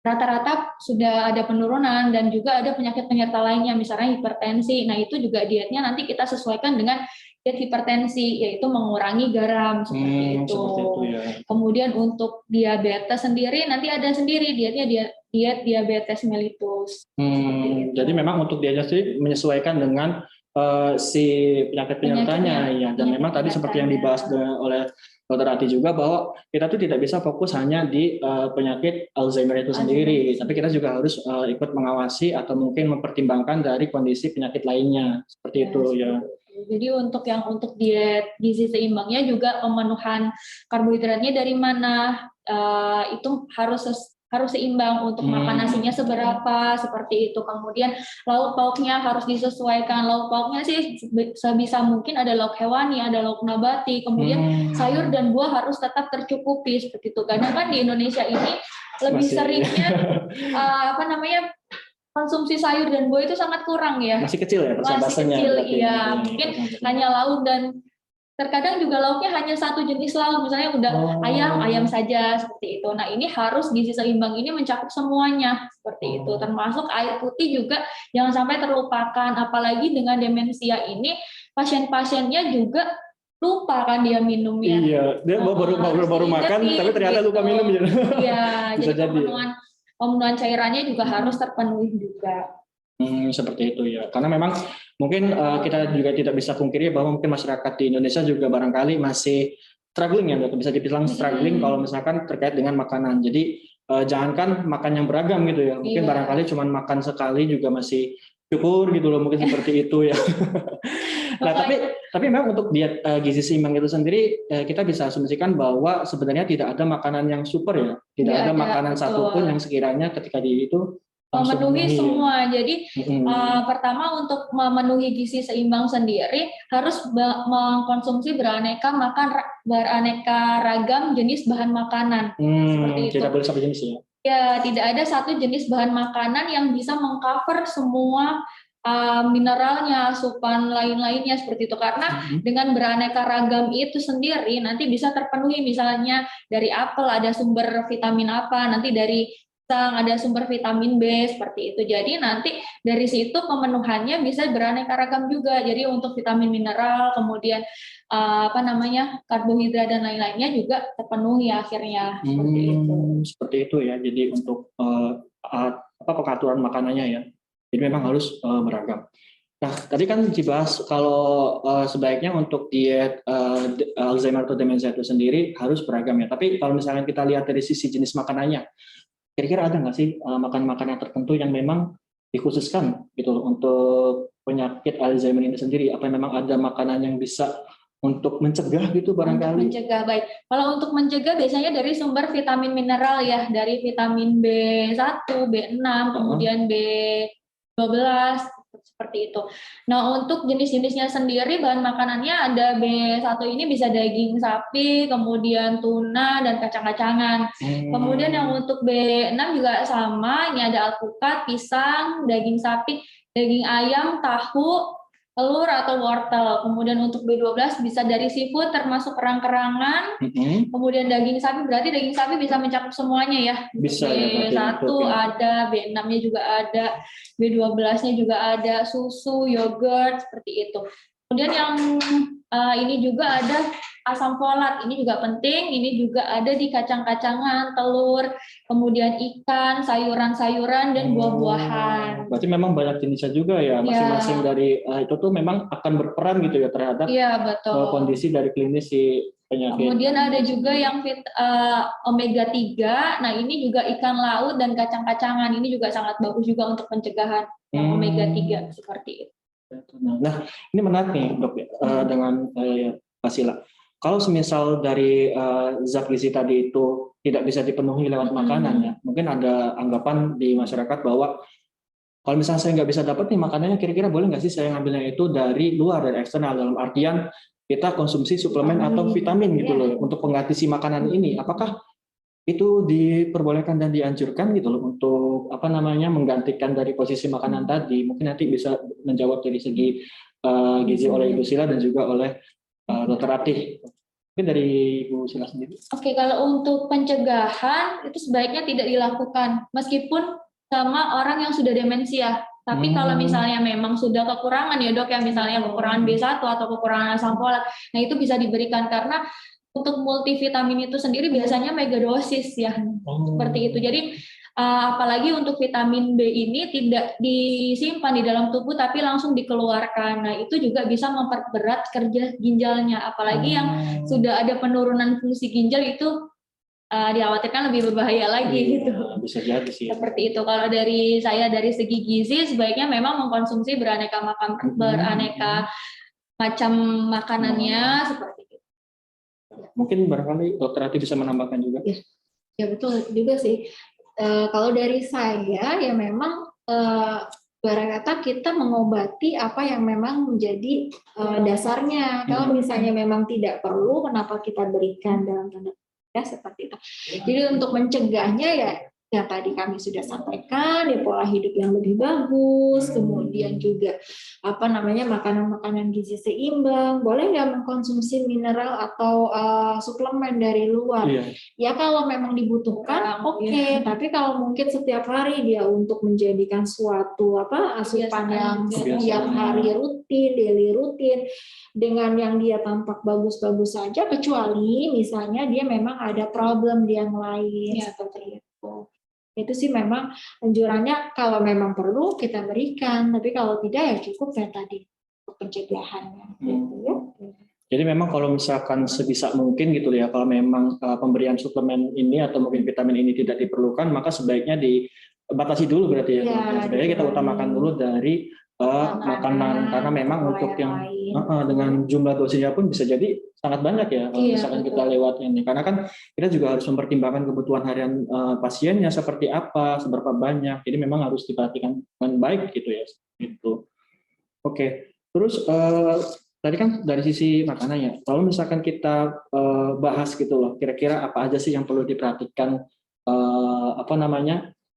rata-rata sudah ada penurunan, dan juga ada penyakit penyerta lainnya, misalnya hipertensi. Nah, itu juga dietnya nanti kita sesuaikan dengan diet hipertensi, yaitu mengurangi garam, seperti itu. Ya. Kemudian untuk diabetes sendiri, nanti ada sendiri dietnya, diet diabetes mellitus. Jadi memang untuk dietnya sendiri menyesuaikan dengan si penyakit penyertanya, ya. Dan memang tadi seperti yang dibahas oleh Dr. Ati juga, bahwa kita tuh tidak bisa fokus hanya di penyakit Alzheimer itu sendiri, tapi kita juga harus ikut mengawasi atau mungkin mempertimbangkan dari kondisi penyakit lainnya, seperti itu ya. Jadi untuk diet gizi seimbangnya juga pemenuhan karbohidratnya dari mana, itu harus seimbang. Untuk makan nasinya seberapa, seperti itu. Kemudian lauk pauknya harus disesuaikan. Lauk pauknya sih sebisa mungkin ada lauk hewani, ada lauk nabati. Kemudian sayur dan buah harus tetap tercukupi, seperti itu. Karena kan di Indonesia ini lebih seringnya konsumsi sayur dan buah itu sangat kurang ya. Masih kecil ya persentasenya. Masih kecil, iya. Mungkin hanya lauk, dan terkadang juga lauknya hanya satu jenis lauk, misalnya udah ayam saja, seperti itu. Nah, ini harus gizi seimbang ini mencakup semuanya, seperti itu. Termasuk air putih juga jangan sampai terlupakan, apalagi dengan demensia ini pasien-pasiennya juga lupa kan dia minumnya. Iya, dia baru makan tapi ternyata lupa minum ya. Iya, jadi pemenuhan cairannya juga harus terpenuhi juga. Seperti itu ya, karena memang mungkin kita juga tidak bisa pungkiri bahwa mungkin masyarakat di Indonesia juga barangkali masih struggling ya, bisa dibilang struggling kalau misalkan terkait dengan makanan. Jadi jangankan makan yang beragam gitu ya, mungkin barangkali cuma makan sekali juga masih syukur gitu loh, mungkin seperti itu ya. Nah, tapi memang untuk diet gizi seimbang itu sendiri kita bisa asumsikan bahwa sebenarnya tidak ada makanan yang super ya, tidak ada makanan satupun yang sekiranya ketika itu memenuhi semua. Jadi pertama, untuk memenuhi gizi seimbang sendiri harus mengkonsumsi beraneka ragam jenis bahan makanan. Seperti itu. Tidak boleh satu jenis ya. Ya, tidak ada satu jenis bahan makanan yang bisa mengcover semua mineralnya, asupan lain-lainnya, seperti itu. Karena dengan beraneka ragam itu sendiri nanti bisa terpenuhi, misalnya dari apel ada sumber vitamin apa, nanti dari ada sumber vitamin B, seperti itu. Jadi nanti dari situ pemenuhannya bisa beraneka ragam juga. Jadi untuk vitamin mineral, kemudian karbohidrat dan lain-lainnya juga terpenuhi akhirnya, seperti itu. Seperti itu ya. Jadi untuk pengaturan makanannya ya. Jadi memang harus beragam. Nah, tadi kan dibahas kalau sebaiknya untuk diet Alzheimer atau demensia itu sendiri harus beragam ya. Tapi kalau misalnya kita lihat dari sisi jenis makanannya, kira-kira ada nggak sih makanan-makanan tertentu yang memang dikhususkan gitu untuk penyakit Alzheimer ini sendiri? Apa memang ada makanan yang bisa untuk mencegah gitu barangkali? Mencegah, baik. Kalau untuk mencegah biasanya dari sumber vitamin mineral ya, dari vitamin B1, B6, kemudian B12, seperti itu. Nah, untuk jenis-jenisnya sendiri, bahan makanannya ada B1 ini bisa daging sapi, kemudian tuna, dan kacang-kacangan. Kemudian yang untuk B6 juga sama, ini ada alpukat, pisang, daging sapi, daging ayam, tahu, telur atau wortel. Kemudian untuk B12 bisa dari seafood termasuk kerang-kerangan. Kemudian daging sapi, berarti daging sapi bisa mencakup semuanya ya. Bisa B1 ada, B6-nya juga ada, B12-nya juga ada, susu, yogurt, seperti itu. Kemudian yang ini juga ada asam folat, ini juga penting, ini juga ada di kacang-kacangan, telur, kemudian ikan, sayuran-sayuran, dan buah-buahan. Berarti memang banyak jenisnya juga ya, masing-masing dari itu tuh memang akan berperan gitu ya terhadap kondisi dari klinis si penyakit. Kemudian ada juga yang omega 3, nah ini juga ikan laut dan kacang-kacangan, ini juga sangat bagus juga untuk pencegahan yang omega 3 seperti itu. Nah, ini menarik nih dok dengan Pak Sila. Kalau semisal dari zat gizi tadi itu tidak bisa dipenuhi lewat makanan ya, mungkin ada anggapan di masyarakat bahwa kalau misalnya saya nggak bisa dapat nih makanannya, kira-kira boleh nggak sih saya ngambilnya itu dari luar, dari eksternal, dalam artian kita konsumsi suplemen atau vitamin gitu loh untuk pengganti si makanan ini. Apakah itu diperbolehkan dan dianjurkan gitu loh untuk menggantikan dari posisi makanan tadi? Mungkin nanti bisa menjawab dari segi gizi oleh Ibu Sila dan juga oleh Dr. Ratih. Mungkin dari Ibu Sila sendiri. Oke, kalau untuk pencegahan itu sebaiknya tidak dilakukan meskipun sama orang yang sudah demensia. Tapi kalau misalnya memang sudah kekurangan ya dok, yang misalnya kekurangan B1 atau kekurangan asam folat, nah itu bisa diberikan karena untuk multivitamin itu sendiri biasanya megadosis ya, seperti itu. Jadi apalagi untuk vitamin B ini tidak disimpan di dalam tubuh tapi langsung dikeluarkan. Nah itu juga bisa memperberat kerja ginjalnya. Apalagi yang sudah ada penurunan fungsi ginjal itu dikhawatirkan lebih berbahaya lagi gitu. Bisa jadi sih. Seperti itu. Kalau dari saya dari segi gizi sebaiknya memang mengkonsumsi beraneka macam makanannya seperti itu. Mungkin barangkali Dokter Ratih bisa menambahkan juga. Ya betul juga sih. Kalau dari saya ya memang barang kata kita mengobati apa yang memang menjadi dasarnya. Kalau misalnya memang tidak perlu, kenapa kita berikan dalam tanda ya seperti itu. Jadi untuk mencegahnya ya yang tadi kami sudah sampaikan, ya pola hidup yang lebih bagus, kemudian juga makanan-makanan gizi seimbang, boleh nggak mengkonsumsi mineral atau suplemen dari luar. Ya kalau memang dibutuhkan, oke. Tapi kalau mungkin setiap hari dia untuk menjadikan suatu asupan yang setiap hari rutin, daily rutin, dengan yang dia tampak bagus-bagus saja, kecuali misalnya dia memang ada problem di yang lain seperti itu. Itu sih memang anjurannya kalau memang perlu kita berikan, tapi kalau tidak ya cukup ya tadi untuk pencegahannya. Gitu ya. Jadi memang kalau misalkan sebisa mungkin gitu ya, kalau memang pemberian suplemen ini atau mungkin vitamin ini tidak diperlukan, maka sebaiknya dibatasi dulu berarti ya. Sebaiknya kita utamakan dulu dari makanan, karena memang untuk yang dengan jumlah dosisnya pun bisa jadi sangat banyak ya kalau misalkan kita lewat ini, karena kan kita juga harus mempertimbangkan kebutuhan harian pasiennya seperti apa, seberapa banyak, jadi memang harus diperhatikan dengan baik gitu ya. Gitu. Oke, terus tadi kan dari sisi makanannya, kalau misalkan kita bahas gitu loh, kira-kira apa aja sih yang perlu diperhatikan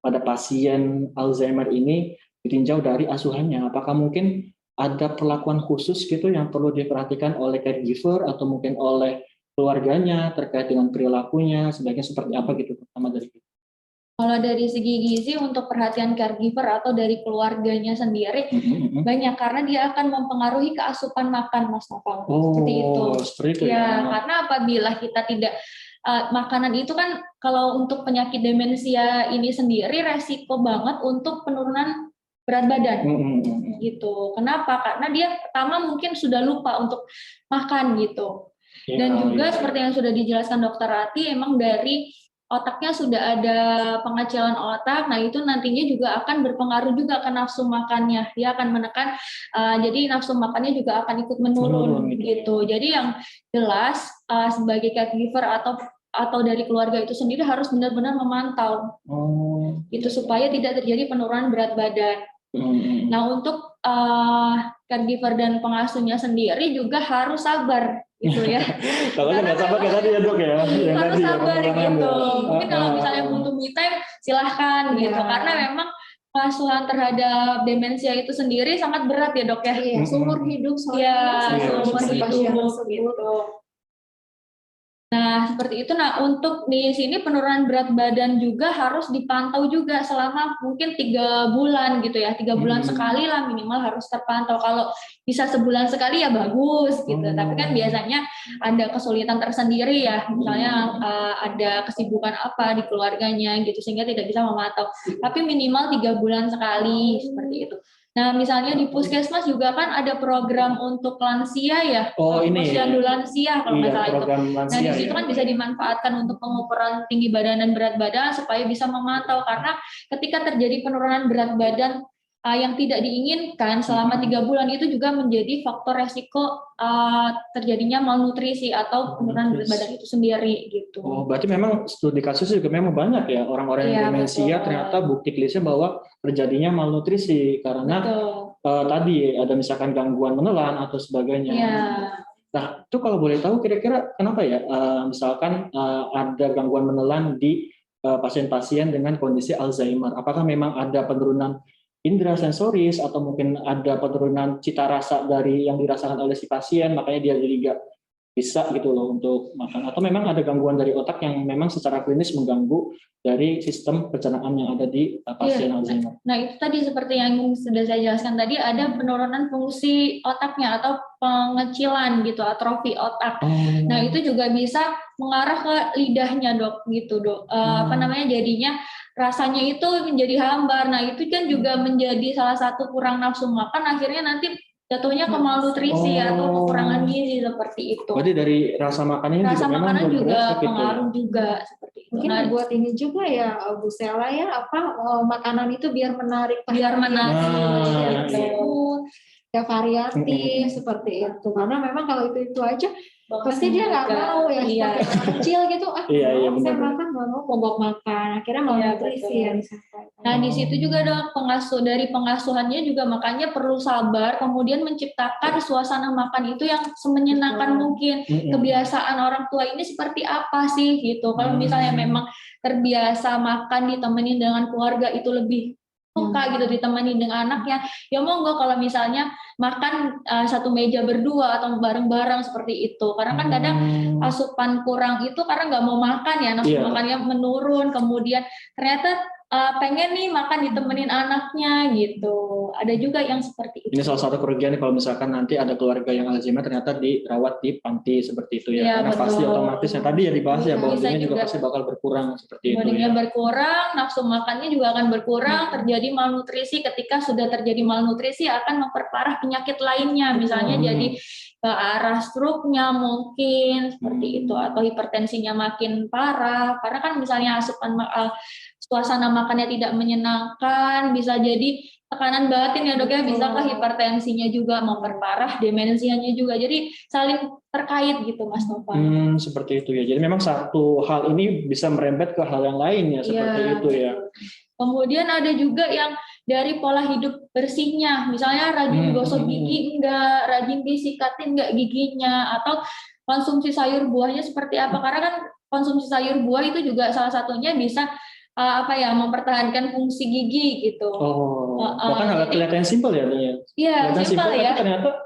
pada pasien Alzheimer ini ditinjau dari asuhannya, apakah mungkin ada perlakuan khusus gitu yang perlu diperhatikan oleh caregiver atau mungkin oleh keluarganya terkait dengan perilakunya, sebaiknya seperti apa gitu, pertama dari kita. Kalau dari segi gizi untuk perhatian caregiver atau dari keluarganya sendiri banyak, karena dia akan mempengaruhi keasupan makan, Mas Novel. Seperti itu. Ya, karena apabila kita tidak makanan itu kan kalau untuk penyakit demensia ini sendiri resiko banget untuk penurunan berat badan gitu. Kenapa? Karena dia pertama mungkin sudah lupa untuk makan gitu. Dan juga seperti yang sudah dijelaskan Dokter Ratih, emang dari otaknya sudah ada pengecilan otak. Nah itu nantinya juga akan berpengaruh juga ke nafsu makannya. Dia akan menekan, jadi nafsu makannya juga akan ikut menurun gitu. Jadi yang jelas sebagai caregiver atau dari keluarga itu sendiri harus benar-benar memantau itu supaya tidak terjadi penurunan berat badan. Nah untuk caregiver dan pengasuhnya sendiri juga harus sabar gitu ya. Kalau nggak sabar kayak tadi ya dok ya. Harus sabar gitu. Mungkin kalau misalnya butuh me time silahkan gitu. Karena memang pengasuhan terhadap demensia itu sendiri sangat berat ya dok ya. Seumur hidup soalnya. Seumur hidup gitu. Nah, seperti itu. Nah, untuk di sini penurunan berat badan juga harus dipantau juga selama mungkin 3 bulan gitu ya. 3 bulan sekali lah minimal harus terpantau. Kalau bisa sebulan sekali ya bagus gitu. Tapi kan biasanya ada kesulitan tersendiri ya. Misalnya ada kesibukan apa di keluarganya gitu sehingga tidak bisa memantau. Tapi minimal 3 bulan sekali seperti itu. Nah, misalnya di Puskesmas juga kan ada program untuk lansia ya, posyandu lansia kalau nggak salah itu. Nah, di situ kan bisa dimanfaatkan untuk pengukuran tinggi badan dan berat badan supaya bisa memantau, karena ketika terjadi penurunan berat badan yang tidak diinginkan selama 3 bulan itu juga menjadi faktor resiko terjadinya malnutrisi atau penurunan berat badan itu sendiri gitu. Oh, berarti memang studi kasus juga memang banyak ya orang-orang yang demensia ternyata bukti klinisnya bahwa terjadinya malnutrisi karena tadi ada misalkan gangguan menelan atau sebagainya. Nah, itu kalau boleh tahu kira-kira kenapa ya misalkan ada gangguan menelan di pasien-pasien dengan kondisi Alzheimer? Apakah memang ada penurunan indera sensoris atau mungkin ada penurunan cita rasa dari yang dirasakan oleh si pasien, makanya dia jadi nggak bisa gitu loh untuk makan, atau memang ada gangguan dari otak yang memang secara klinis mengganggu dari sistem pencernaan yang ada di pasien Alzheimer. Nah, itu tadi seperti yang sudah saya jelaskan tadi, ada penurunan fungsi otaknya atau pengecilan gitu, atrofi otak. Nah, itu juga bisa mengarah ke lidahnya, Dok, gitu, Dok. Jadinya rasanya itu menjadi hambar. Nah, itu kan juga menjadi salah satu kurang nafsu makan, akhirnya nanti jatuhnya ke malnutrisi atau kekurangan gizi seperti itu. Berarti dari rasa makanannya juga pengaruh juga seperti itu. Mungkin buat ini juga ya Bu Sela ya, makanan itu biar menarik. Ya variatif seperti itu, karena memang kalau itu aja pasti dia nggak mau ya seperti anak kecil gitu saya makan nggak mau mogok makan, akhirnya malnutrisi ya disampaikan. Nah, di situ juga ada dari pengasuhannya juga, makanya perlu sabar kemudian menciptakan suasana makan itu yang semenyenangkan mungkin. Kebiasaan orang tua ini seperti apa sih gitu. Kalau misalnya memang terbiasa makan ditemenin dengan keluarga itu lebih suka gitu ditemani dengan anaknya, ya monggo kalau misalnya makan satu meja berdua atau bareng-bareng seperti itu, karena kan kadang asupan kurang itu karena nggak mau makan ya, nafsu makannya menurun, kemudian ternyata pengen nih makan ditemenin anaknya gitu. Ada juga yang seperti itu. Ini salah satu kerugian kalau misalkan nanti ada keluarga yang Alzheimer ternyata dirawat di panti seperti itu ya. Karena pasti otomatis yang tadi ya dibahas ya, bondingnya juga pasti bakal berkurang seperti itu. Bondingnya berkurang, nafsu makannya juga akan berkurang, terjadi malnutrisi. Ketika sudah terjadi malnutrisi akan memperparah penyakit lainnya, misalnya jadi ke arah stroke-nya mungkin seperti itu, atau hipertensinya makin parah. Karena kan misalnya asupan suasana makannya tidak menyenangkan, bisa jadi tekanan batin ya, Dok ya, bisa ke hipertensinya juga memperparah, demensianya juga. Jadi saling terkait gitu, Mas Nova. Seperti itu ya. Jadi memang satu hal ini bisa merembet ke hal yang lain ya, seperti itu ya. Kemudian ada juga yang dari pola hidup bersihnya, misalnya rajin gosok gigi enggak, rajin disikatin enggak giginya, atau konsumsi sayur buahnya seperti apa. Karena kan konsumsi sayur buah itu juga salah satunya bisa mempertahankan fungsi gigi gitu. Bahkan agak kelihatan simpel ya, Iya, simpel ya.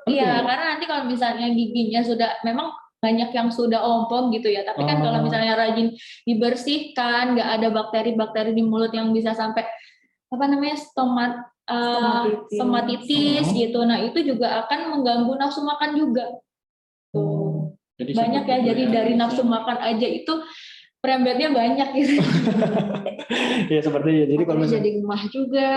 Iya, karena nanti kalau misalnya giginya sudah memang banyak yang sudah ompong gitu ya, tapi kan kalau misalnya rajin dibersihkan, nggak ada bakteri-bakteri di mulut yang bisa sampai stomatitis gitu. Nah, itu juga akan mengganggu nafsu makan juga. Jadi banyak ya, jadi dari nafsu makan aja itu perembetnya banyak gitu. Ya seperti ya. Jadi kalau misalnya jadi gemah juga,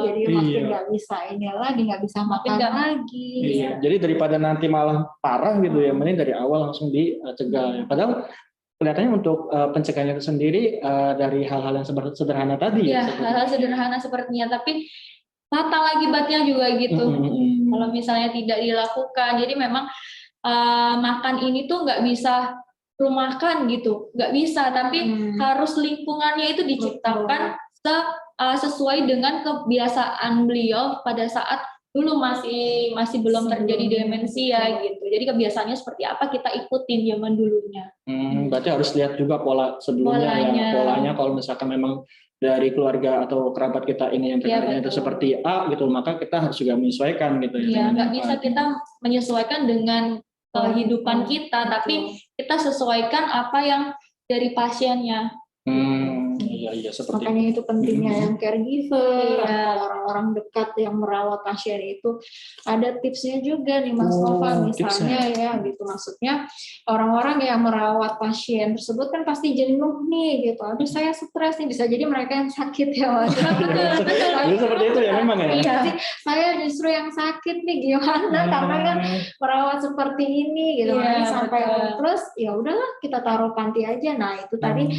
jadi makin nggak bisa ini lagi, nggak bisa makan lagi. Iya. Jadi daripada nanti malah parah gitu ya, mending dari awal langsung dicegah. Padahal kelihatannya untuk pencegahannya itu sendiri dari hal-hal yang sederhana tadi ya. Hal-hal sederhana sepertinya, tapi fatal akibatnya juga gitu. Kalau misalnya tidak dilakukan, jadi memang makan ini tuh nggak bisa rumahkan gitu, nggak bisa, tapi harus lingkungannya itu diciptakan sesuai dengan kebiasaan beliau pada saat dulu masih belum terjadi demensia gitu. Jadi kebiasaannya seperti apa kita ikutin zaman dulunya. Berarti harus lihat juga pola sebelumnya polanya kalau misalkan memang dari keluarga atau kerabat kita ini yang terkena itu seperti A gitu, maka kita harus juga menyesuaikan gitu ya. Nggak bisa kita menyesuaikan dengan kehidupan kita, tapi kita kita sesuaikan apa yang dari pasiennya. Iya seperti Makanya itu pentingnya yang caregiver Iya. atau orang-orang dekat yang merawat pasien itu ada tipsnya juga nih Mas Nova, misalnya ya gitu, maksudnya orang-orang yang merawat pasien tersebut kan pasti jenuh nih gitu, aduh saya stres nih, bisa jadi mereka yang sakit ya Mas. Itu seperti itu ya memang ya. Iya, saya justru yang sakit nih gimana karena kan merawat seperti ini gitu, Iya, sampai betul. terus ya udahlah kita taruh panti aja. Nah itu tadi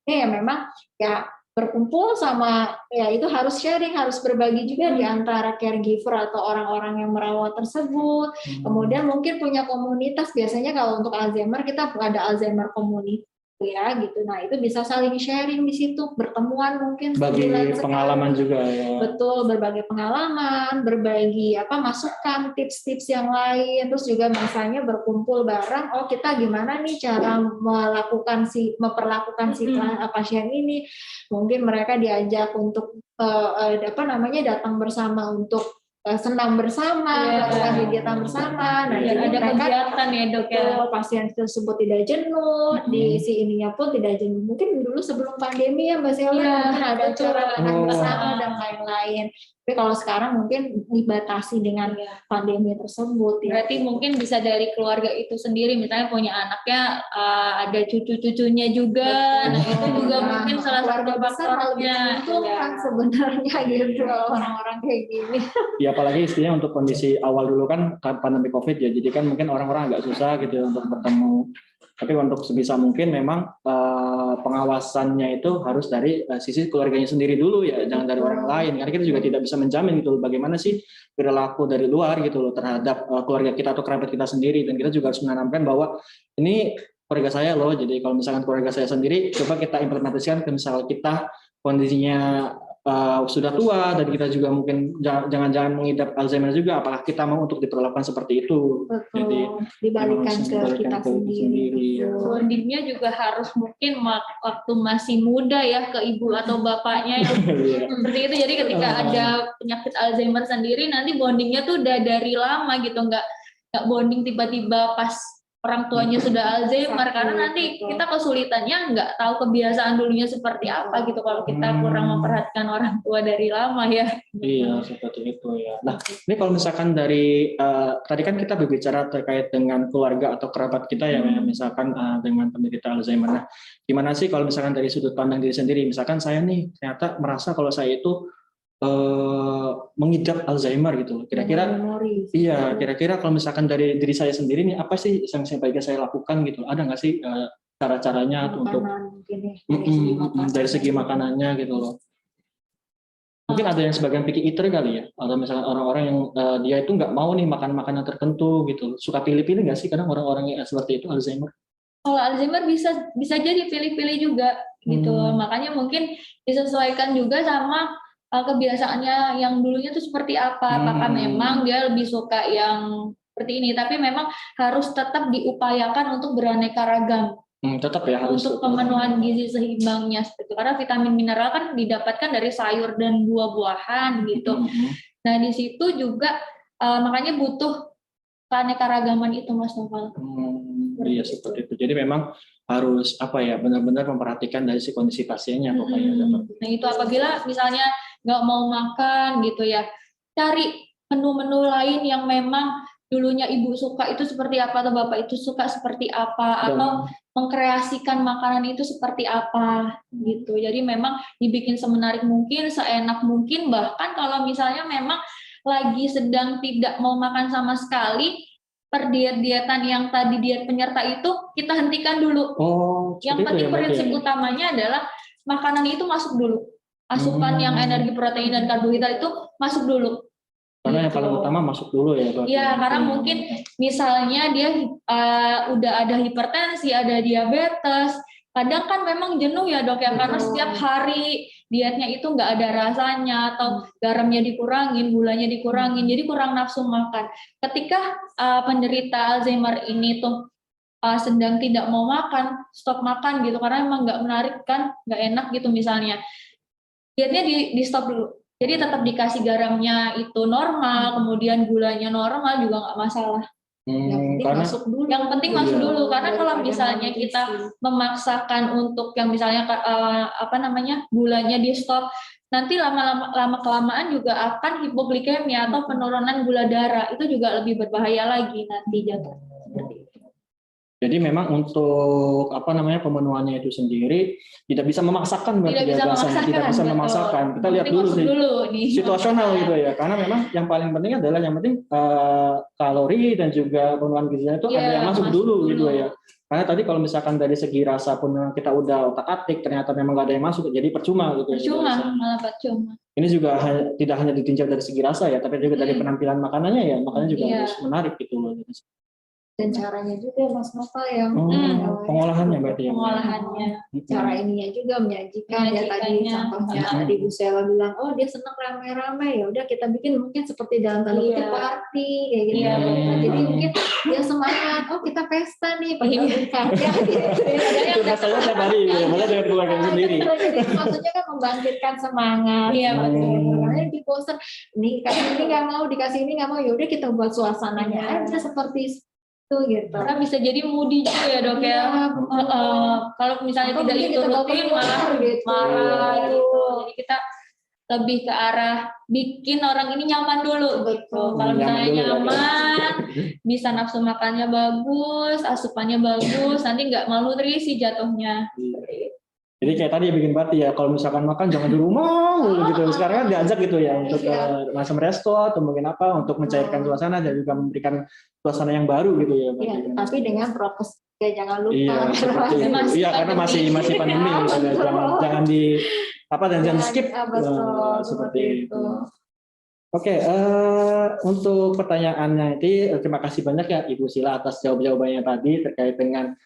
ya memang ya berkumpul sama ya itu harus sharing, harus berbagi juga di antara caregiver atau orang-orang yang merawat tersebut. Kemudian mungkin punya komunitas, biasanya kalau untuk Alzheimer kita ada Alzheimer community ya gitu. Nah itu bisa saling sharing di situ, bertemuan mungkin bagi sebulan pengalaman sekali. juga ya. Betul, berbagi pengalaman, berbagi masukan, tips-tips yang lain, terus juga misalnya berkumpul bareng, oh kita gimana nih cara memperlakukan si pasien ini, mungkin mereka diajak untuk datang bersama untuk senam bersama, melakukan kegiatan bersama. Nah, ada kegiatan ya dok ya. Pasien tersebut tidak jenuh, di si ininya pun tidak jenuh. Mungkin dulu sebelum pandemi ya Mbak Sela, mungkin ada acara makan bersama dan lain-lain. Tapi kalau sekarang mungkin dibatasi dengan pandemi tersebut. Berarti mungkin bisa dari keluarga itu sendiri, misalnya punya anaknya ada cucu-cucunya juga. Nah itu juga mungkin salah satu faktornya. Kan sebenarnya gitu orang-orang kayak gini. Ya apalagi istilahnya untuk kondisi awal dulu kan pandemi COVID ya, jadi kan mungkin orang-orang agak susah gitu ya untuk bertemu. Tapi untuk sebisa mungkin memang pengawasannya itu harus dari sisi keluarganya sendiri dulu ya, jangan dari orang lain. Karena kita juga tidak bisa menjamin gitu bagaimana sih perilaku dari luar gitu loh terhadap keluarga kita atau kerabat kita sendiri. Dan kita juga harus menanamkan bahwa ini keluarga saya loh. Jadi kalau misalkan keluarga saya sendiri, coba kita implementasikan ke misalnya kita kondisinya sudah tua dan kita juga mungkin jangan-jangan mengidap Alzheimer juga, apakah kita mau untuk diperlakukan seperti itu? Betul. Jadi dibalikan ke kita sendiri. Bondingnya juga harus mungkin waktu masih muda ya ke ibu atau bapaknya yang seperti itu. Jadi ketika ada penyakit Alzheimer sendiri, nanti bondingnya tuh udah dari lama gitu, nggak bonding tiba-tiba pas orang tuanya sudah Alzheimer, karena nanti kita kesulitannya nggak tahu kebiasaan dulunya seperti apa gitu kalau kita kurang memperhatikan orang tua dari lama ya. Iya seperti itu ya. Nah ini kalau misalkan dari tadi kan kita berbicara terkait dengan keluarga atau kerabat kita ya, misalkan dengan penderita Alzheimer. Nah gimana sih kalau misalkan dari sudut pandang diri sendiri, misalkan saya nih ternyata merasa kalau saya itu mengidap Alzheimer gitu. Kira-kira iya, kira-kira kalau misalkan dari diri saya sendiri nih apa sih yang sebaiknya saya lakukan gitu? Ada nggak sih cara-caranya untuk dari segi makanannya gitu loh? Mungkin ada yang sebagian picky eater kali ya, atau misalkan orang-orang yang dia itu nggak mau nih makan makanan tertentu gitu. Suka pilih-pilih nggak sih kadang orang-orang yang seperti itu Alzheimer? Kalau Alzheimer bisa jadi pilih-pilih juga gitu. Makanya mungkin disesuaikan juga sama kebiasaannya yang dulunya tuh seperti apa. Apakah memang dia lebih suka yang seperti ini, tapi memang harus tetap diupayakan untuk beraneka ragam. Tetap ya harus untuk pemenuhan gizi seimbangnya seperti itu. Karena vitamin mineral kan didapatkan dari sayur dan buah-buahan gitu. Nah di situ juga makanya butuh keanekaragaman itu Mas Noval. Iya seperti itu. Jadi memang harus benar-benar memperhatikan dari si kondisi pasiennya pokoknya. Nah itu apabila misalnya nggak mau makan gitu ya, cari menu-menu lain yang memang dulunya ibu suka itu seperti apa atau bapak itu suka seperti apa, atau mengkreasikan makanan itu seperti apa gitu. Jadi memang dibikin semenarik mungkin, seenak mungkin, bahkan kalau misalnya memang lagi sedang tidak mau makan sama sekali, per diet-dietan yang tadi diet penyerta itu kita hentikan dulu. Yang penting prinsip utamanya adalah makanan itu masuk dulu. Asupan yang energi, protein, dan karbohidrat itu masuk dulu. Karena yang paling utama masuk dulu ya. Iya, karena mungkin misalnya dia udah ada hipertensi, ada diabetes, kadang kan memang jenuh ya dok ya, karena setiap hari dietnya itu nggak ada rasanya, atau garamnya dikurangin, gulanya dikurangin, jadi kurang nafsu makan. Ketika penderita Alzheimer ini tuh sedang tidak mau makan, stop makan gitu, karena memang nggak menarik kan, nggak enak gitu misalnya, dietnya di stop dulu. Jadi tetap dikasih garamnya itu normal, kemudian gulanya normal juga nggak masalah. Yang penting karena masuk dulu. Yang penting masuk dulu, karena kalau misalnya nutrisi. kita memaksakan untuk yang misalnya gulanya di stop, nanti lama kelamaan juga akan hipoglikemia atau penurunan gula darah, itu juga lebih berbahaya lagi nanti jatuh. Seperti itu. Jadi memang untuk pemenuhannya itu sendiri tidak bisa memaksakan Tidak bisa memaksakan. Kita lihat dulu sih situasional gitu ya. Karena memang yang paling penting adalah kalori dan juga pemenuhan gizinya itu ada yang masuk dulu gitu ya. Karena tadi kalau misalkan dari segi rasa pun kita udah otak-atik ternyata memang nggak ada yang masuk, jadi percuma gitu. Malah percuma. Ini juga tidak hanya ditinjau dari segi rasa ya, tapi juga dari penampilan makanannya ya, makanya juga harus menarik gitu loh. Dan caranya juga Mas Nova yang pengolahannya berarti ya. Pengolahannya. Cara ininya juga menyajikan ya tadi contohnya tadi Bu Sela bilang dia senang rame-rame, ya udah kita bikin mungkin seperti dalam tanda kutip party kayak gitu. Jadi mungkin dia semangat, kita pesta nih pakai karya gitu. Itu rasanya tiap hari ya, malah dengan keluarga sendiri. Jadi maksudnya kan membangkitkan semangat. Iya betul. Karena di poster nih kasih ini nggak mau, dikasih ini nggak mau, ya udah kita buat suasananya aja seperti gitu. Karena bisa jadi moody juga ya dok ya. Kalau misalnya tidak diturutin malah marah gitu. Jadi kita lebih ke arah bikin orang ini nyaman dulu gitu. Kalau misalnya nyaman, bisa nafsu makannya bagus, asupannya bagus, nanti nggak malnutrisi jatuhnya. Jadi kayak tadi bikin bati ya, kalau misalkan makan jangan di rumah gitu. Sekarang kan diajak gitu ya untuk macam resto atau mungkin untuk mencairkan suasana dan juga memberikan suasana yang baru gitu ya. Tapi dengan prokes ya jangan lupa. Iya, seperti itu. Iya, karena masih pandemi gitu. Jangan skip. Seperti itu. Oke, untuk pertanyaannya itu terima kasih banyak ya Ibu Sila atas jawabannya tadi terkait dengan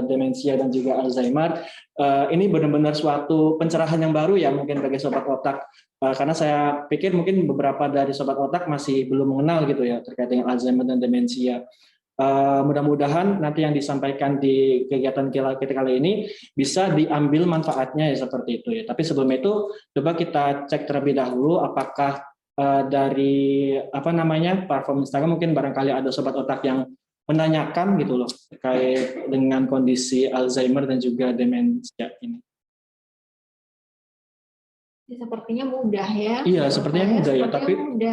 demensia dan juga Alzheimer. Ini benar-benar suatu pencerahan yang baru ya mungkin bagi Sobat Otak, karena saya pikir mungkin beberapa dari Sobat Otak masih belum mengenal gitu ya terkait dengan Alzheimer dan demensia. Mudah-mudahan nanti yang disampaikan di kegiatan kita kali ini bisa diambil manfaatnya ya seperti itu ya. Tapi sebelum itu coba kita cek terlebih dahulu apakah dari platform Instagram mungkin barangkali ada Sobat Otak yang menanyakan gitu loh terkait dengan kondisi Alzheimer dan juga demensia ini. Sepertinya mudah ya. Iya, sepertinya mudah ya,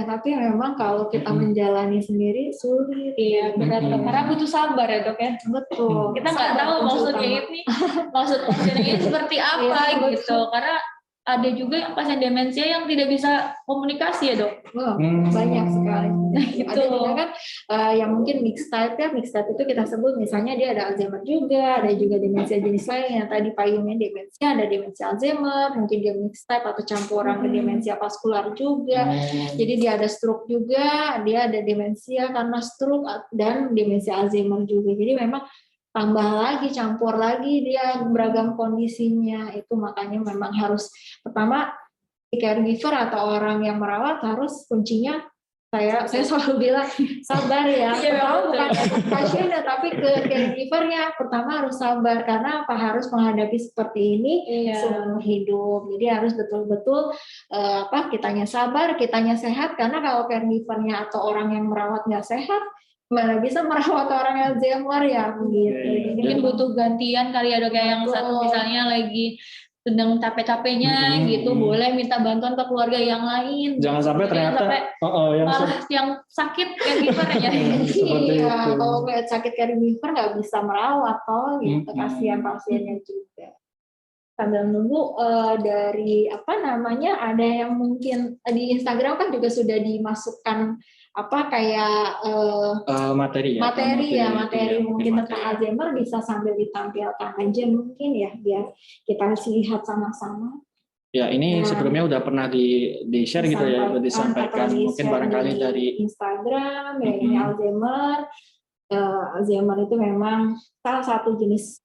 tapi memang kalau kita menjalani sendiri sulit. Iya, benar. Karena butuh sabar ya dok ya. Betul. Kita nggak tahu maksudnya ini seperti apa gitu. Karena ada juga yang pasien demensia yang tidak bisa komunikasi ya dok. Banyak sekali. Ada juga kan yang mungkin mixed type ya. Mixed type itu kita sebut misalnya dia ada Alzheimer juga, ada juga demensia jenis lain yang tadi payungnya demensia, ada demensia Alzheimer, mungkin dia mixed type atau campuran ke demensia vaskular juga. Jadi dia ada stroke juga, dia ada demensia karena stroke dan demensia Alzheimer juga. Jadi memang tambah lagi, campur lagi dia beragam kondisinya, itu makanya memang harus pertama caregiver atau orang yang merawat harus kuncinya saya selalu bilang sabar ya. Pertama bukan pasiennya tapi ke caregivernya, pertama harus sabar karena harus menghadapi seperti ini seumur hidup. Jadi harus betul-betul kitanya sabar, kitanya sehat, karena kalau caregivernya atau orang yang merawat nggak sehat, mana bisa merawat orang Alzheimer ya begitu. Mungkin butuh gantian kali ya dok yang satu misalnya lagi sedang capek-capeknya gitu, boleh minta bantuan ke keluarga yang lain. Jangan sampai ternyata yang sakit caregiver ya. Iya, kalau sakit caregiver nggak bisa merawat gitu, kasihan pasiennya juga. Sambil nunggu dari ada yang mungkin di Instagram kan juga sudah dimasukkan materi mungkin tentang Alzheimer, bisa sambil ditampilkan aja mungkin ya biar kita lihat sama-sama. Ya, ini sebelumnya udah pernah di-share gitu ya, udah disampaikan mungkin barangkali dari Instagram ya. Ini Alzheimer itu memang salah satu jenis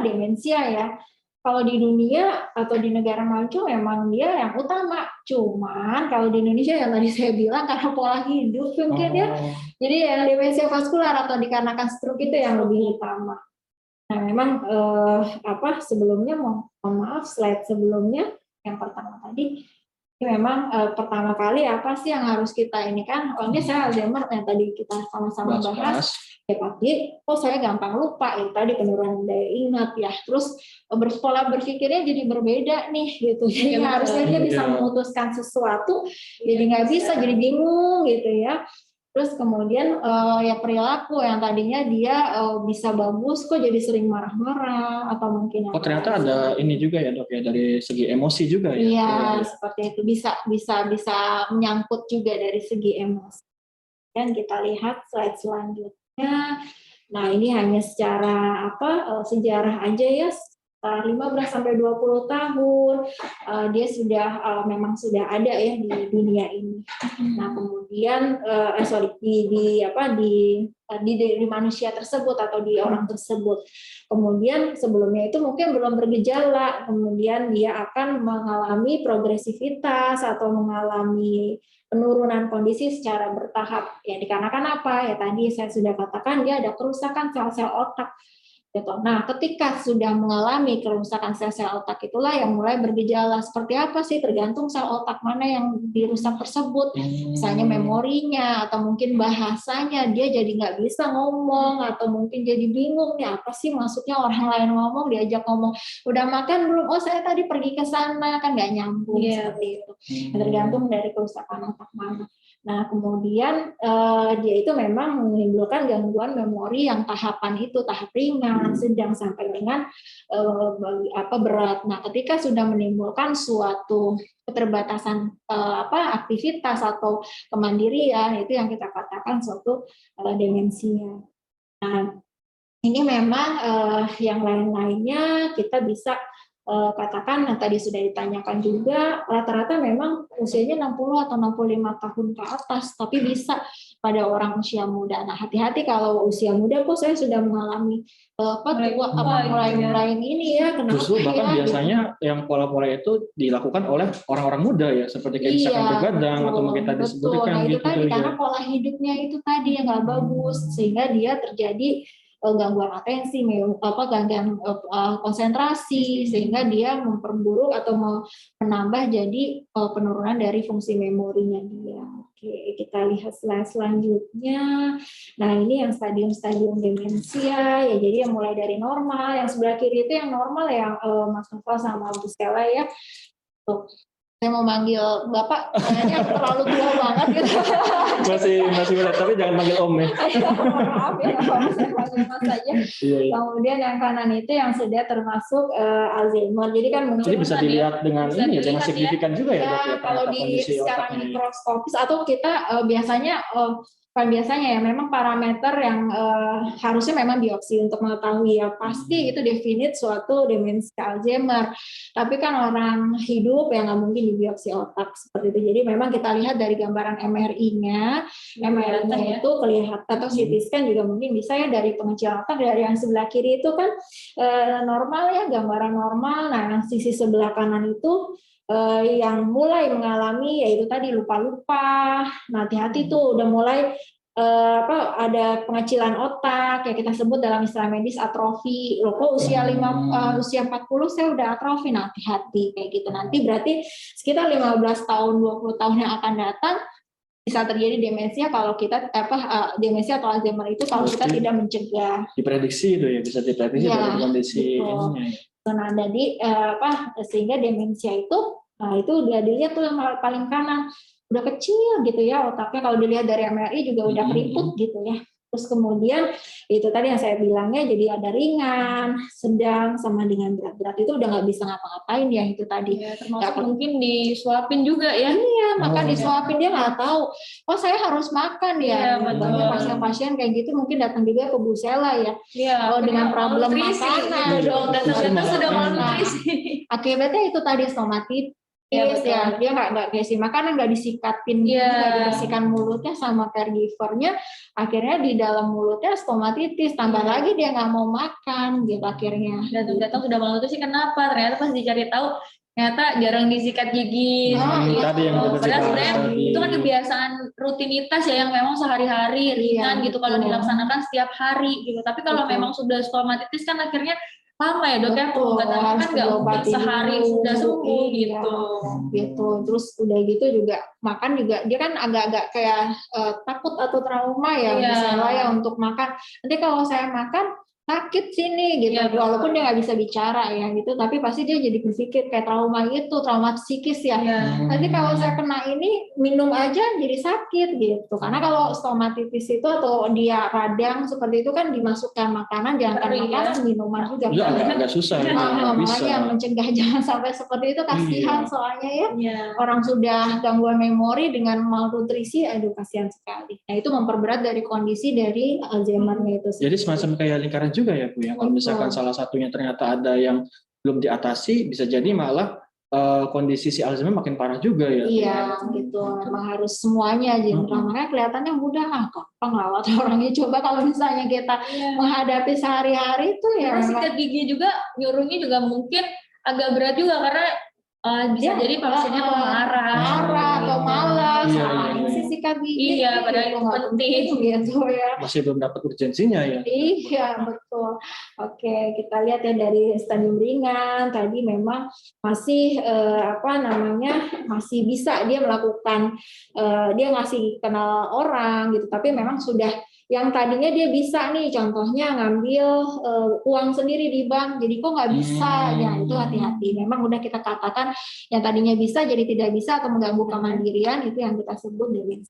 demensia ya. Kalau di dunia atau di negara maju memang dia yang utama. Cuman kalau di Indonesia yang tadi saya bilang karena pola hidup mungkin jadi yang demensia vaskular atau dikarenakan stroke itu yang lebih utama. Nah memang sebelumnya mohon maaf slide sebelumnya yang pertama tadi Memang pertama kali apa sih yang harus kita ini kan, ini saya Alzheimer yang tadi kita sama-sama bahas, ya tapi saya gampang lupa, ya tadi penurunan daya ingat ya, terus pola berpikirnya jadi berbeda nih gitu, jadi harusnya dia bisa memutuskan sesuatu, jadi nggak bisa, jadi bingung gitu ya. Terus kemudian ya perilaku yang tadinya dia bisa bagus kok jadi sering marah-marah atau mungkin ternyata ada ini juga ya dok ya, dari segi emosi juga ya. Iya, seperti itu bisa menyangkut juga dari segi emosi. Dan kita lihat slide selanjutnya. Nah, ini hanya secara sejarah aja ya. 15 sampai 20 tahun dia sudah memang sudah ada ya di dunia ini. Nah, kemudian di manusia tersebut atau di orang tersebut. Kemudian sebelumnya itu mungkin belum bergejala, kemudian dia akan mengalami progresivitas atau mengalami penurunan kondisi secara bertahap. Ya dikarenakan apa? Ya tadi saya sudah katakan dia ada kerusakan sel-sel otak. Gitu. Nah, ketika sudah mengalami kerusakan sel-sel otak itulah yang mulai bergejala. Seperti apa sih? Tergantung sel otak mana yang dirusak tersebut. Misalnya memorinya atau mungkin bahasanya, dia jadi nggak bisa ngomong atau mungkin jadi bingung nih apa sih maksudnya orang lain ngomong, diajak ngomong udah makan belum? Oh saya tadi pergi ke sana, kan nggak nyambung seperti itu. Tergantung dari kerusakan otak mana. Nah, kemudian dia itu memang menimbulkan gangguan memori yang tahapan itu, tahap ringan, sedang sampai dengan berat. Nah, ketika sudah menimbulkan suatu keterbatasan aktivitas atau kemandirian, itu yang kita katakan suatu demensia. Nah, ini memang yang lain-lainnya kita bisa katakan, tadi sudah ditanyakan juga, rata-rata memang usianya 60 atau 65 tahun ke atas, tapi bisa pada orang usia muda. Nah, hati-hati kalau usia muda kok saya sudah mengalami mulai ini ya, kenapa justru bahkan biasanya yang pola-pola itu dilakukan oleh orang-orang muda ya, seperti kayak misalkan begadang atau mungkin tadi disebutkan nah, itu gitu tadi, ya. karena pola hidupnya itu tadi yang nggak bagus, sehingga dia terjadi gangguan atensi, gangguan konsentrasi, sehingga dia memperburuk atau menambah jadi penurunan dari fungsi memorinya dia. Oke, kita lihat slide selanjutnya. Nah, ini yang stadium-stadium demensia ya, jadi yang mulai dari normal, yang sebelah kiri itu yang normal ya, Mas Novel sama Bu Stella ya. Tuh. Saya mau manggil Bapak, kayaknya terlalu tua banget gitu. Masih berat, tapi jangan panggil Om ya. Maaf ya, saya panggil Mas saja. Kemudian yang kanan itu yang sudah termasuk Alzheimer. Jadi kan mungkin jadi bisa dilihat dengan ini ya, dengan signifikan juga ya, dok ya, kalau di secara mikroskopis atau kita biasanya ya memang parameter yang harusnya memang biopsi untuk mengetahui ya pasti itu definit suatu demensia Alzheimer. Tapi kan orang hidup ya nggak mungkin di biopsi otak seperti itu. Jadi memang kita lihat dari gambaran MRI-nya itu kelihatan, atau CT scan juga mungkin bisa ya dari pengecilan otak. Dari yang sebelah kiri itu kan normal ya, gambaran normal. Nah, yang sisi sebelah kanan itu yang mulai mengalami yaitu tadi lupa-lupa. Nah, hati-hati tuh udah mulai ada pengecilan otak ya, kita sebut dalam istilah medis atrofi. Loh, kok usia 40 saya udah atrofi? Nah, hati-hati kayak gitu. Nanti berarti sekitar 15 tahun 20 tahun yang akan datang bisa terjadi demensia kalau kita demensia atau Alzheimer itu kalau kita tidak mencegah. Diprediksi itu ya, bisa diprediksi dari kondisi ininya. Nah, jadi sehingga demensia itu udah dilihat tuh yang paling kanan udah kecil gitu ya otaknya, kalau dilihat dari MRI juga udah keriput gitu ya. Terus kemudian itu tadi yang saya bilangnya, jadi ada ringan, sedang, sama dengan berat itu udah nggak bisa ngapa-ngapain ya itu tadi. Ya, termasuk mungkin disuapin juga ya. Iya, maka disuapin dia nggak tahu. Oh saya harus makan ya. Banyak pasien-pasien kayak gitu mungkin datang juga ke Bu Sela ya. Iya. Dengan problem makanan. Dan ternyata sudah malnutrisi. Akibatnya itu tadi stomatitis. Dia nggak kasih makanan, nggak disikatin, nggak dibersihkan mulutnya sama caregivernya, akhirnya di dalam mulutnya stomatitis, tambah lagi dia nggak mau makan gitu akhirnya. Dan ternyata sudah malnutrisi, kenapa? Ternyata pas dicari tahu ternyata jarang disikat gigi. Tadi yang padahal sebenarnya itu kan kebiasaan rutinitas ya yang memang sehari-hari ringan gitu kalau dilaksanakan setiap hari gitu. Tapi kalau memang sudah stomatitis kan akhirnya lama ya dok ya, Betul, pengobatan harus kan nggak mungkin diobatin sehari dulu. sudah sembuh Iya, gitu. gitu. Terus udah gitu juga makan juga dia kan agak-agak kayak takut atau trauma ya Iya. misalnya ya untuk makan. Nanti kalau saya makan sakit sini gitu, Iya, walaupun dia nggak bisa bicara ya gitu, tapi pasti dia jadi berpikir kayak trauma gitu, trauma psikis ya. Iya. Nanti kalau saya kena ini minum aja jadi sakit gitu, karena kalau stomatitis itu atau dia radang seperti itu kan dimasukkan makanan, jangan Ngeri, makanan, minuman juga. Iya, agak susah ya. Nah, Bisa. makanya mencegah jangan sampai seperti itu, kasihan Iya. soalnya ya. Iya. Orang sudah gangguan memori dengan malnutrisi, aduh kasihan sekali. Nah itu memperberat dari kondisi dari Alzheimer-nya itu. Jadi semacam kayak lingkaran juga ya Bu ya. Kalau misalkan salah satunya ternyata ada yang belum diatasi, bisa jadi malah kondisi si Alzheimer makin parah juga ya. Iya gitu, memang harus semuanya jenderal. Makanya kelihatannya mudah, gampang rawat orangnya. Coba kalau misalnya kita menghadapi sehari-hari itu ya. Karena sikat gigi juga nyuruhnya juga mungkin agak berat juga karena bisa jadi pasiennya marah atau malas, Iya. sih sikat gigi. Iya, padahal itu penting gitu ya. Masih belum dapat urgensinya ya. Iya betul. Oke, kita lihat ya dari stadium ringan tadi memang masih masih bisa dia melakukan dia ngasih kenal orang gitu, tapi memang sudah yang tadinya dia bisa nih contohnya ngambil uang sendiri di bank, jadi kok nggak bisa, ya itu hati-hati. Memang udah kita katakan yang tadinya bisa jadi tidak bisa atau mengganggu kemandirian, itu yang kita sebut dari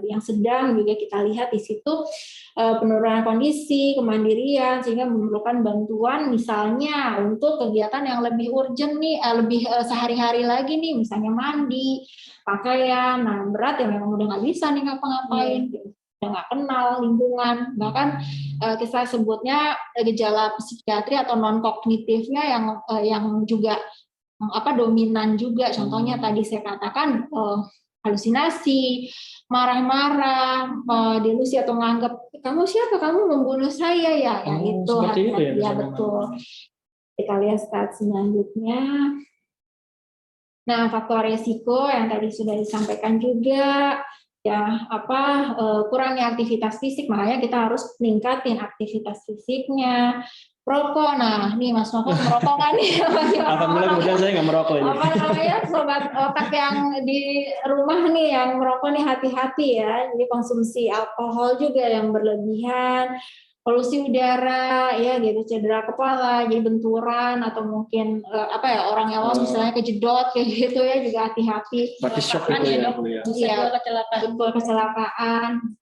yang sedang. Juga kita lihat di situ penurunan kondisi kemandirian sehingga memerlukan bantuan misalnya untuk kegiatan yang lebih urgent nih, lebih sehari-hari lagi nih, misalnya mandi, pakaian. Nah berat ya memang udah nggak bisa nih ngapa-ngapain, udah nggak kenal lingkungan, bahkan kita sebutnya gejala psikiatri atau non kognitifnya yang juga dominan juga. Contohnya tadi saya katakan halusinasi, marah-marah, delusi atau nganggap kamu siapa, kamu membunuh saya ya, itu hati-hati ya betul. Kita lihat slide selanjutnya. Nah, faktor resiko yang tadi sudah disampaikan juga ya kurangnya aktivitas fisik, makanya kita harus meningkatin aktivitas fisiknya. Rokok, nah nih Mas Nova merokok kan nih? Alhamdulillah kemudian saya nggak merokok ini. Apa namanya sobat otak yang di rumah nih yang merokok nih hati-hati ya. Jadi konsumsi alkohol juga yang berlebihan, polusi udara ya gitu, cedera kepala, jadi benturan atau mungkin orang yang misalnya kejedot kayak gitu ya, juga hati-hati. Berarti shock gitu ya Bu ya. Iya, kecelakaan.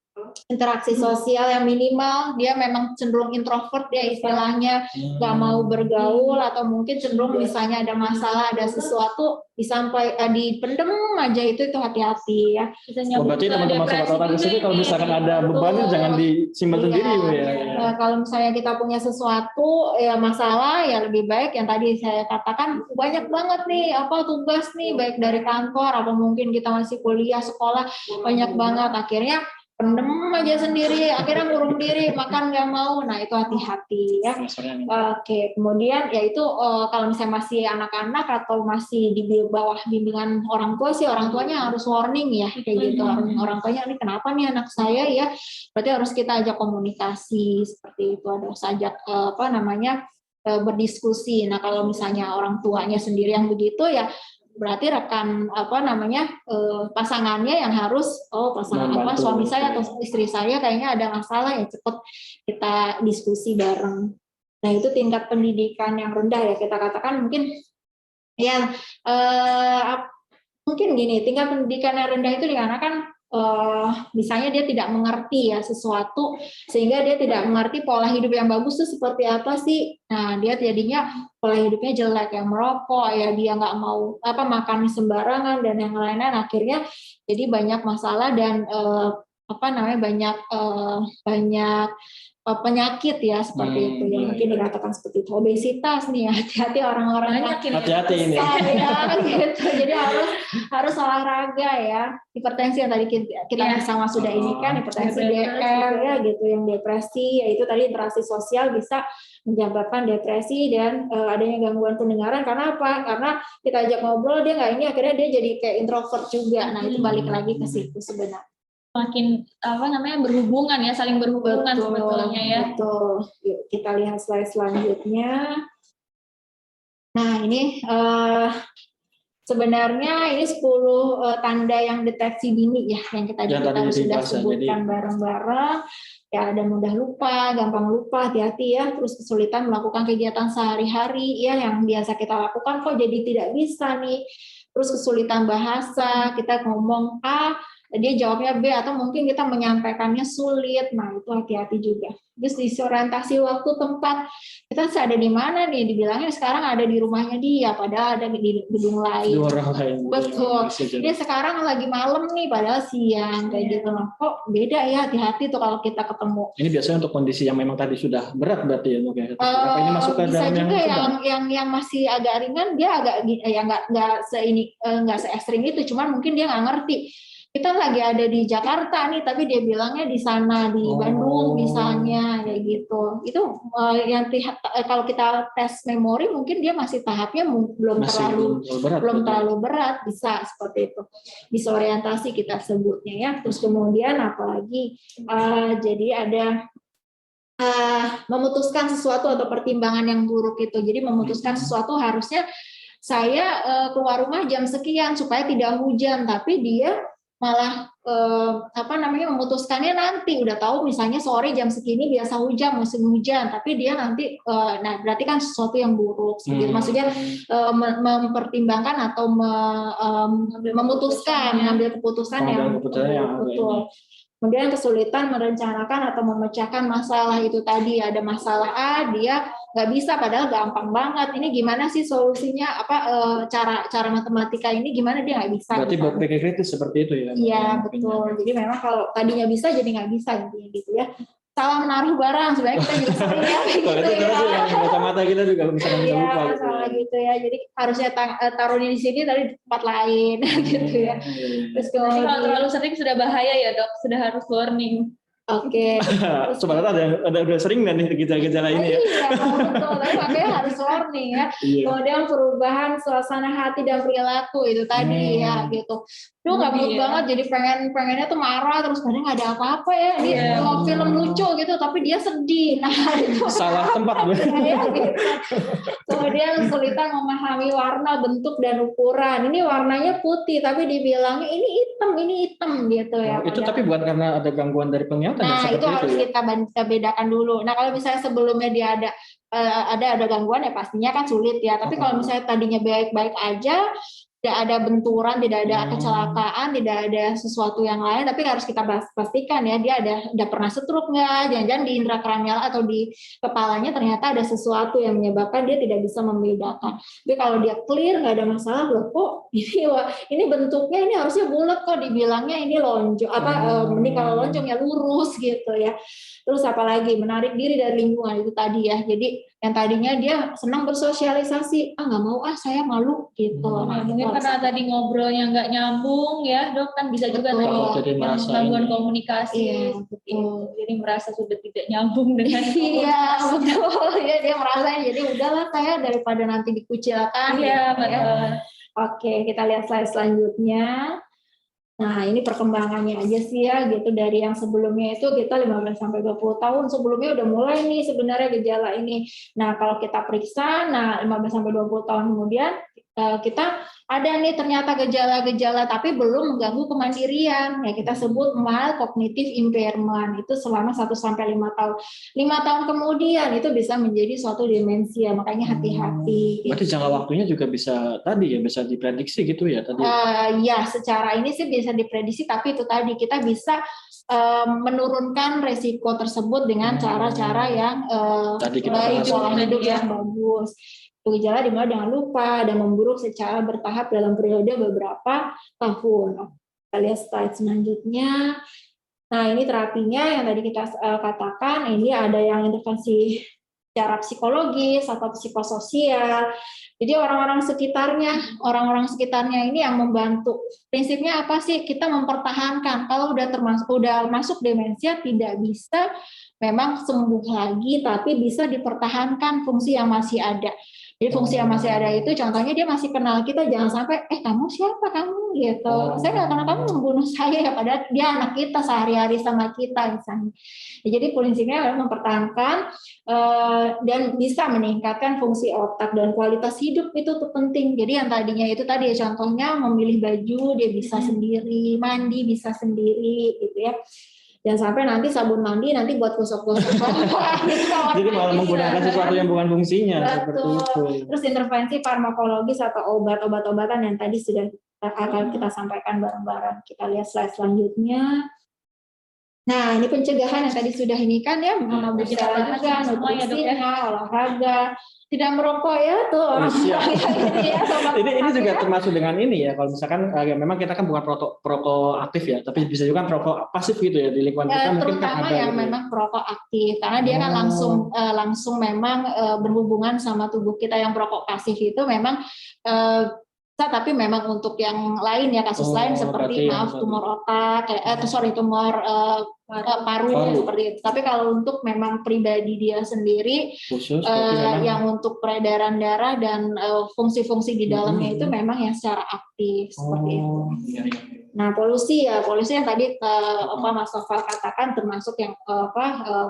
Interaksi sosial yang minimal, dia memang cenderung introvert ya istilahnya, nggak mau bergaul atau mungkin cenderung misalnya ada masalah, ada sesuatu dipendem aja, itu hati-hati ya. Berarti teman-teman sobat otak di sini kalau misalkan ada beban jangan disimpan sendiri ya. Kalau misalnya kita punya sesuatu ya masalah, ya lebih baik yang tadi saya katakan, banyak banget nih tugas nih baik dari kantor atau mungkin kita masih kuliah sekolah, banyak banget, akhirnya pendem aja sendiri, akhirnya ngurung diri, makan nggak mau. Nah itu hati-hati ya. Oke, kemudian yaitu kalau misalnya masih anak-anak atau masih di bawah bimbingan orang tua sih, orang tuanya harus warning ya kayak gitu. Orang tuanya ini kenapa nih anak saya ya, berarti harus kita ajak komunikasi seperti itu, harus ajak berdiskusi. Nah kalau misalnya orang tuanya sendiri yang begitu ya, berarti rekan pasangannya yang harus suami saya atau istri saya kayaknya ada masalah ya, cepet kita diskusi bareng. Nah itu tingkat pendidikan yang rendah ya, kita katakan mungkin yang mungkin gini, tingkat pendidikan yang rendah itu dikarenakan misalnya dia tidak mengerti ya sesuatu, sehingga dia tidak mengerti pola hidup yang bagus itu seperti apa sih. Nah dia jadinya pola hidupnya jelek, yang merokok ya, dia nggak mau makan sembarangan dan yang lain-lain, akhirnya jadi banyak masalah dan banyak penyakit ya seperti itu ya, mungkin dikatakan seperti itu, obesitas nih, hati-hati orang-orang hati-hati ini gitu. Jadi harus olahraga ya. Hipertensi yang tadi kita bersama sudah ini kan, hipertensi, DR ya gitu, yang depresi ya itu tadi, interaksi sosial bisa menyebabkan depresi dan adanya gangguan pendengaran. Karena apa? Karena kita ajak ngobrol dia nggak ini, akhirnya dia jadi kayak introvert juga. Nah itu balik lagi ke situ sebenarnya. Makin berhubungan ya, saling berhubungan sebetulnya ya. Betul. Yuk kita lihat slide selanjutnya. Nah, ini sebenarnya ini 10 tanda yang deteksi dini ya, yang kita sudah sebutkan bareng-bareng. Ya, ada mudah lupa, gampang lupa, hati-hati ya, terus kesulitan melakukan kegiatan sehari-hari ya yang biasa kita lakukan kok jadi tidak bisa nih. Terus kesulitan bahasa, kita ngomong A, dia jawabnya B, atau mungkin kita menyampaikannya sulit. Nah, itu hati-hati juga. Terus disorientasi waktu tempat, kita ada di mana nih? Dibilangnya sekarang ada di rumahnya dia, padahal ada di gedung lain. Betul. Dia sekarang lagi malam nih, padahal siang kayak gitu. Nah, kok beda ya, hati-hati tuh kalau kita ketemu. Ini biasanya untuk kondisi yang memang tadi sudah berat berarti ya, Dok ya? Apa ini masuk ke bisa dalam juga yang masih agak ringan, dia agak ya nggak se ekstrim itu, cuman mungkin dia nggak ngerti. Kita lagi ada di Jakarta nih, tapi dia bilangnya di sana, di Bandung misalnya, kayak gitu. Itu yang kalau kita tes memori, mungkin dia masih tahapnya belum terlalu berat, bisa seperti itu. Disorientasi kita sebutnya ya. Terus kemudian apalagi, jadi ada memutuskan sesuatu atau pertimbangan yang buruk itu. Jadi memutuskan sesuatu harusnya saya keluar rumah jam sekian supaya tidak hujan, tapi dia malah memutuskannya nanti udah tahu misalnya sore jam segini biasa hujan, musim hujan, tapi dia nanti nah berarti kan sesuatu yang buruk. Maksudnya mempertimbangkan atau memutuskan mengambil keputusan yang betul. Kemudian kesulitan merencanakan atau memecahkan masalah itu tadi, ada masalah A, dia nggak bisa padahal gampang banget. Ini gimana sih solusinya? Cara matematika ini gimana dia nggak bisa? Berarti berpikir kritis seperti itu ya? Iya betul. Jadi memang kalau tadinya bisa jadi nggak bisa intinya gitu ya. Salah menaruh barang, sebenarnya kita juga sering ya gitu ya. Kacamata kita juga bisa lupa. Iya, salah gitu ya. Jadi harusnya taruhnya di sini tapi di tempat lain gitu ya. Terus kalau terlalu sering sudah bahaya ya, Dok, sudah harus warning. Oke. Sebenarnya ada udah sering nih gejala ini ya. Iya, betul. Tapi makanya harus warning ya. Kemudian perubahan suasana hati dan perilaku itu tadi ya gitu. Lu nggak mood banget, jadi pengennya tuh marah terus kadang nggak ada apa-apa ya. Ini film lucu gitu, tapi dia sedih. Nah itu salah tempat ya, gitu. Kemudian kesulitan memahami warna, bentuk dan ukuran. Ini warnanya putih, tapi dibilangnya ini hitam gitu ya. Itu tapi bukan karena ada gangguan dari penglihatan. Nah itu harus kita bedakan dulu. Nah kalau misalnya sebelumnya dia ada gangguan ya pastinya kan sulit ya. Tapi kalau misalnya tadinya baik-baik aja, tidak ada benturan, tidak ada kecelakaan, tidak ada sesuatu yang lain, tapi harus kita pastikan ya dia ada pernah stroke nggak, jangan-jangan di indera kranial atau di kepalanya ternyata ada sesuatu yang menyebabkan dia tidak bisa membedakan. Tapi kalau dia clear nggak ada masalah, loh kok ini bentuknya ini harusnya bulat kok dibilangnya ini lonjong ini kalau lonjong ya lurus gitu ya. Terus apalagi menarik diri dari lingkungan itu tadi ya. Jadi yang tadinya dia senang bersosialisasi, nggak mau saya malu gitu. Mungkin karena tadi ngobrolnya nggak nyambung ya, Dok, kan bisa juga tadi gangguan komunikasi. Jadi merasa sudah tidak nyambung dengan betul ya, dia merasa jadi udahlah saya daripada nanti dikucilkan. Iya betul. Ya. Oke, kita lihat slide selanjutnya. Nah, ini perkembangannya aja sih ya gitu, dari yang sebelumnya itu kita 15 sampai 20 tahun sebelumnya udah mulai nih sebenarnya gejala ini. Nah, kalau kita periksa 15 sampai 20 tahun kemudian kita ada nih ternyata gejala-gejala tapi belum mengganggu kemandirian. Ya kita sebut mild cognitive impairment. Itu selama 1 sampai 5 tahun. 5 tahun kemudian itu bisa menjadi suatu demensia. Makanya hati-hati. Berarti jangka waktunya juga bisa bisa diprediksi gitu ya tadi. Ya, secara ini sih bisa diprediksi, tapi itu tadi kita bisa menurunkan resiko tersebut dengan cara-cara yang baik, pola hidup yang bagus. Gejala dimulai dengan lupa dan memburuk secara bertahap dalam periode beberapa tahun. Kita lihat slide selanjutnya. Nah, ini terapinya yang tadi kita katakan, ini ada yang intervensi secara psikologis atau psikososial. Jadi orang-orang sekitarnya ini yang membantu. Prinsipnya apa sih? Kita mempertahankan. Kalau udah masuk demensia tidak bisa memang sembuh lagi, tapi bisa dipertahankan fungsi yang masih ada. Jadi fungsi yang masih ada itu, contohnya dia masih kenal kita, jangan sampai, kamu siapa kamu gitu. Saya nggak kenal kamu membunuh saya ya, padahal dia anak kita sehari-hari sama kita misalnya. Jadi prinsipnya adalah mempertahankan dan bisa meningkatkan fungsi otak dan kualitas hidup itu tuh penting. Jadi yang tadinya itu tadi ya contohnya memilih baju dia bisa sendiri, mandi bisa sendiri gitu ya. Jangan sampai nanti sabun mandi nanti buat gosok-gosok. Jadi malah menggunakan sesuatu yang bukan fungsinya. Betul. Seperti itu. Terus intervensi farmakologis atau obat-obatan yang tadi sudah akan kita sampaikan bareng-bareng. Kita lihat slide selanjutnya. Nah, ini pencegahan yang tadi sudah ini kan ya, Mama Busara juga, nutrisinya, olahraga, tidak merokok ya tuh orang ini juga termasuk dengan ini ya, kalau misalkan memang kita kan bukan perokok aktif ya, tapi bisa juga perokok pasif gitu ya di lingkungan kita mungkin kan ada yang gitu. Memang perokok aktif karena dia kan langsung memang berhubungan sama tubuh kita. Yang perokok pasif itu memang tapi memang untuk yang lain ya, kasus lain seperti tumor otak, tumor paru seperti itu. Tapi kalau untuk memang pribadi dia sendiri, khusus, yang untuk peredaran darah dan fungsi-fungsi di dalamnya itu memang yang secara aktif seperti itu. Iya. Nah, polusi yang tadi Mas Noval katakan termasuk yang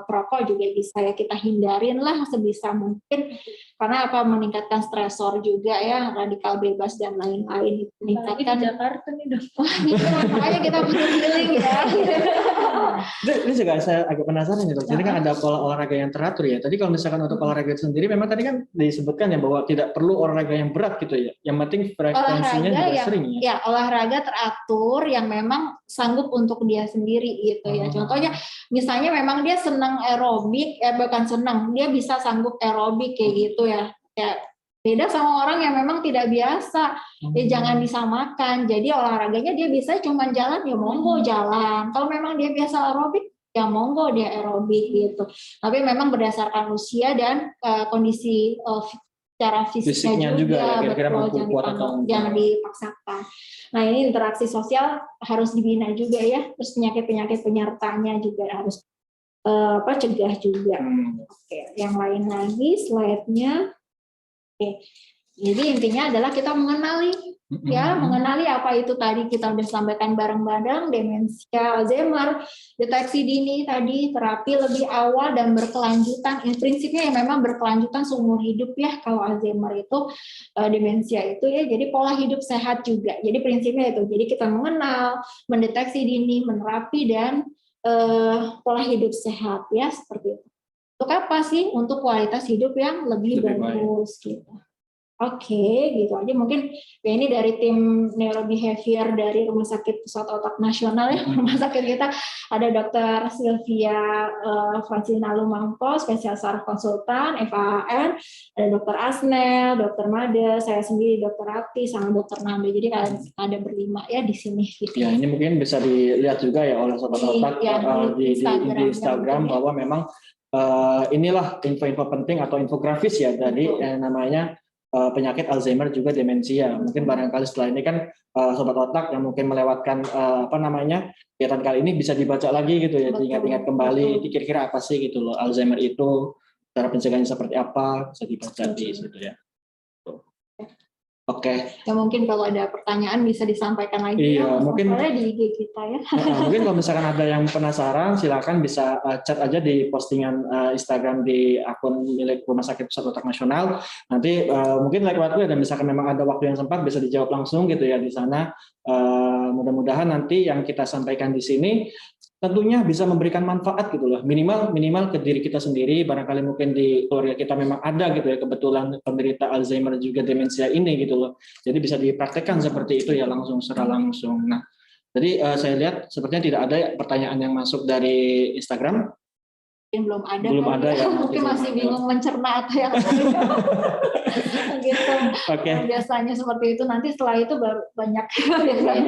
perokok juga bisa ya kita hindarin lah sebisa mungkin, karena meningkatkan stresor juga ya, radikal bebas dan lain-lain, meningkatkan di Jakarta nih dong. Makanya kita perlu healing ya. Ini juga saya agak penasaran ya dok. Jadi kan ada pola olahraga yang teratur ya. Tadi kalau misalkan untuk olahraga sendiri, memang tadi kan disebutkan ya bahwa tidak perlu olahraga yang berat gitu ya. Yang penting frekuensinya juga sering ya. Ya, olahraga teratur yang memang sanggup untuk dia sendiri gitu ya. Contohnya misalnya memang dia senang aerobik, bukan senang, dia bisa sanggup aerobik kayak gitu ya. Ya beda sama orang yang memang tidak biasa. Ya jangan disamakan. Jadi olahraganya dia bisa cuma jalan, ya monggo jalan. Kalau memang dia biasa aerobik, ya monggo dia aerobik gitu. Tapi memang berdasarkan usia dan kondisi secara fisiknya juga kira-kira jangan dipaksakan. Nah, ini interaksi sosial harus dibina juga ya. Terus penyakit-penyakit penyertanya juga harus cegah juga. Oke, yang lain lagi slide-nya. Oke. Jadi intinya adalah kita mengenali apa itu tadi kita udah sampaikan bareng-bareng, demensia, Alzheimer, deteksi dini tadi, terapi lebih awal dan berkelanjutan. Prinsipnya yang memang berkelanjutan seumur hidup ya kalau Alzheimer itu, demensia itu ya. Jadi pola hidup sehat juga. Jadi prinsipnya itu. Jadi kita mengenal, mendeteksi dini, menerapi dan pola hidup sehat ya seperti itu. Untuk apa sih? Untuk kualitas hidup yang lebih bagus gitu. Oke, gitu aja mungkin ya, ini dari tim neurobehavior dari Rumah Sakit Pusat Otak Nasional ya. Rumah sakit kita ada Dr. Sylvia Fancina Lumampo, spesialis saraf konsultan FAAN, ada Dr. Asnel, Dr. Made, saya sendiri Dr. Ati sama Dr. Nanda. Jadi ada berlima ya di sini gitu. Ya, ini mungkin bisa dilihat juga ya oleh sobat otak di Instagram bahwa memang inilah info-info penting atau infografis ya dari namanya penyakit Alzheimer juga demensia. Mungkin barangkali setelah ini kan sobat otak yang mungkin melewatkan kegiatan kali ini bisa dibaca lagi gitu ya, diingat-ingat kembali kira-kira apa sih gitu loh Alzheimer itu, cara pencegahannya seperti apa, bisa dibaca di situ ya. Oke. Ya mungkin kalau ada pertanyaan bisa disampaikan lagi. Iya, mungkin di IG kita ya. Mungkin kalau misalkan ada yang penasaran, silakan bisa chat aja di postingan Instagram di akun milik Rumah Sakit Pusat Otak Nasional. Nanti mungkin lewat dan misalkan memang ada waktu yang sempat bisa dijawab langsung gitu ya di sana. Mudah-mudahan nanti yang kita sampaikan di sini tentunya bisa memberikan manfaat gitu loh, minimal ke diri kita sendiri, barangkali mungkin di keluarga kita memang ada gitu ya kebetulan penderita Alzheimer juga demensia ini gitu loh, jadi bisa dipraktekkan seperti itu ya secara langsung. Nah, jadi saya lihat sepertinya tidak ada pertanyaan yang masuk dari Instagram. Belum ada ya. Mungkin masih bingung mencerna atau yang gitu. Biasanya seperti itu, nanti setelah itu baru banyak.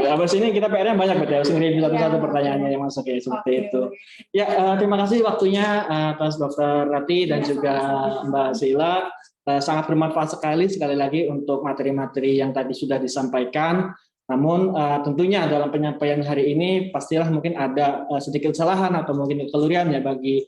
Abis ini kita PR-nya banyak berarti harus ngirim satu-satu pertanyaannya yang masuk ya seperti itu. Ya, terima kasih waktunya atas Dr. Rati dan juga Mbak Sheila. Sangat bermanfaat sekali lagi untuk materi-materi yang tadi sudah disampaikan. Namun tentunya dalam penyampaian hari ini pastilah mungkin ada sedikit kesalahan atau mungkin kelurian ya bagi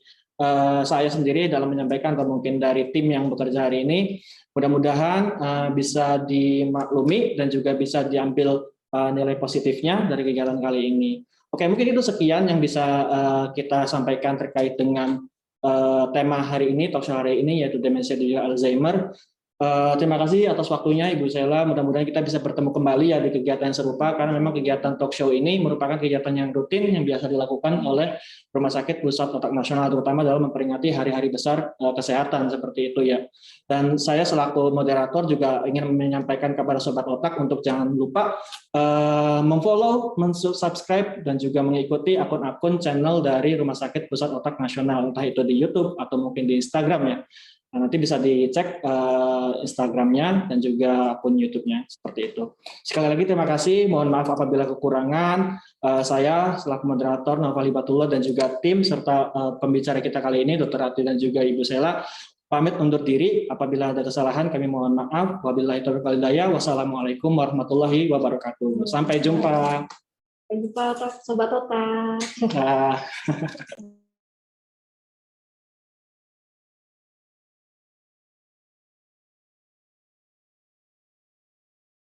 saya sendiri dalam menyampaikan atau mungkin dari tim yang bekerja hari ini. Mudah-mudahan bisa dimaklumi dan juga bisa diambil nilai positifnya dari kegiatan kali ini. Oke, mungkin itu sekian yang bisa kita sampaikan terkait dengan tema hari ini, talkshow hari ini, yaitu demensia dan juga Alzheimer. Terima kasih atas waktunya Ibu Sheila. Mudah-mudahan kita bisa bertemu kembali ya di kegiatan yang serupa, karena memang kegiatan talk show ini merupakan kegiatan yang rutin yang biasa dilakukan oleh Rumah Sakit Pusat Otak Nasional, terutama dalam memperingati hari-hari besar kesehatan seperti itu ya. Dan saya selaku moderator juga ingin menyampaikan kepada Sobat Otak untuk jangan lupa memfollow, mensubscribe, dan juga mengikuti akun-akun channel dari Rumah Sakit Pusat Otak Nasional, entah itu di YouTube atau mungkin di Instagram ya. Nah, nanti bisa dicek Instagramnya dan juga akun YouTube-nya seperti itu. Sekali lagi terima kasih. Mohon maaf apabila kekurangan. Saya selaku moderator Naufal Hibatullah dan juga tim serta pembicara kita kali ini Dr. Ati dan juga Ibu Sheila pamit undur diri. Apabila ada kesalahan kami mohon maaf. Wabillahi taufiq wal hidayah. Wassalamualaikum warahmatullahi wabarakatuh. Sampai jumpa. Sampai jumpa Sobat Otak.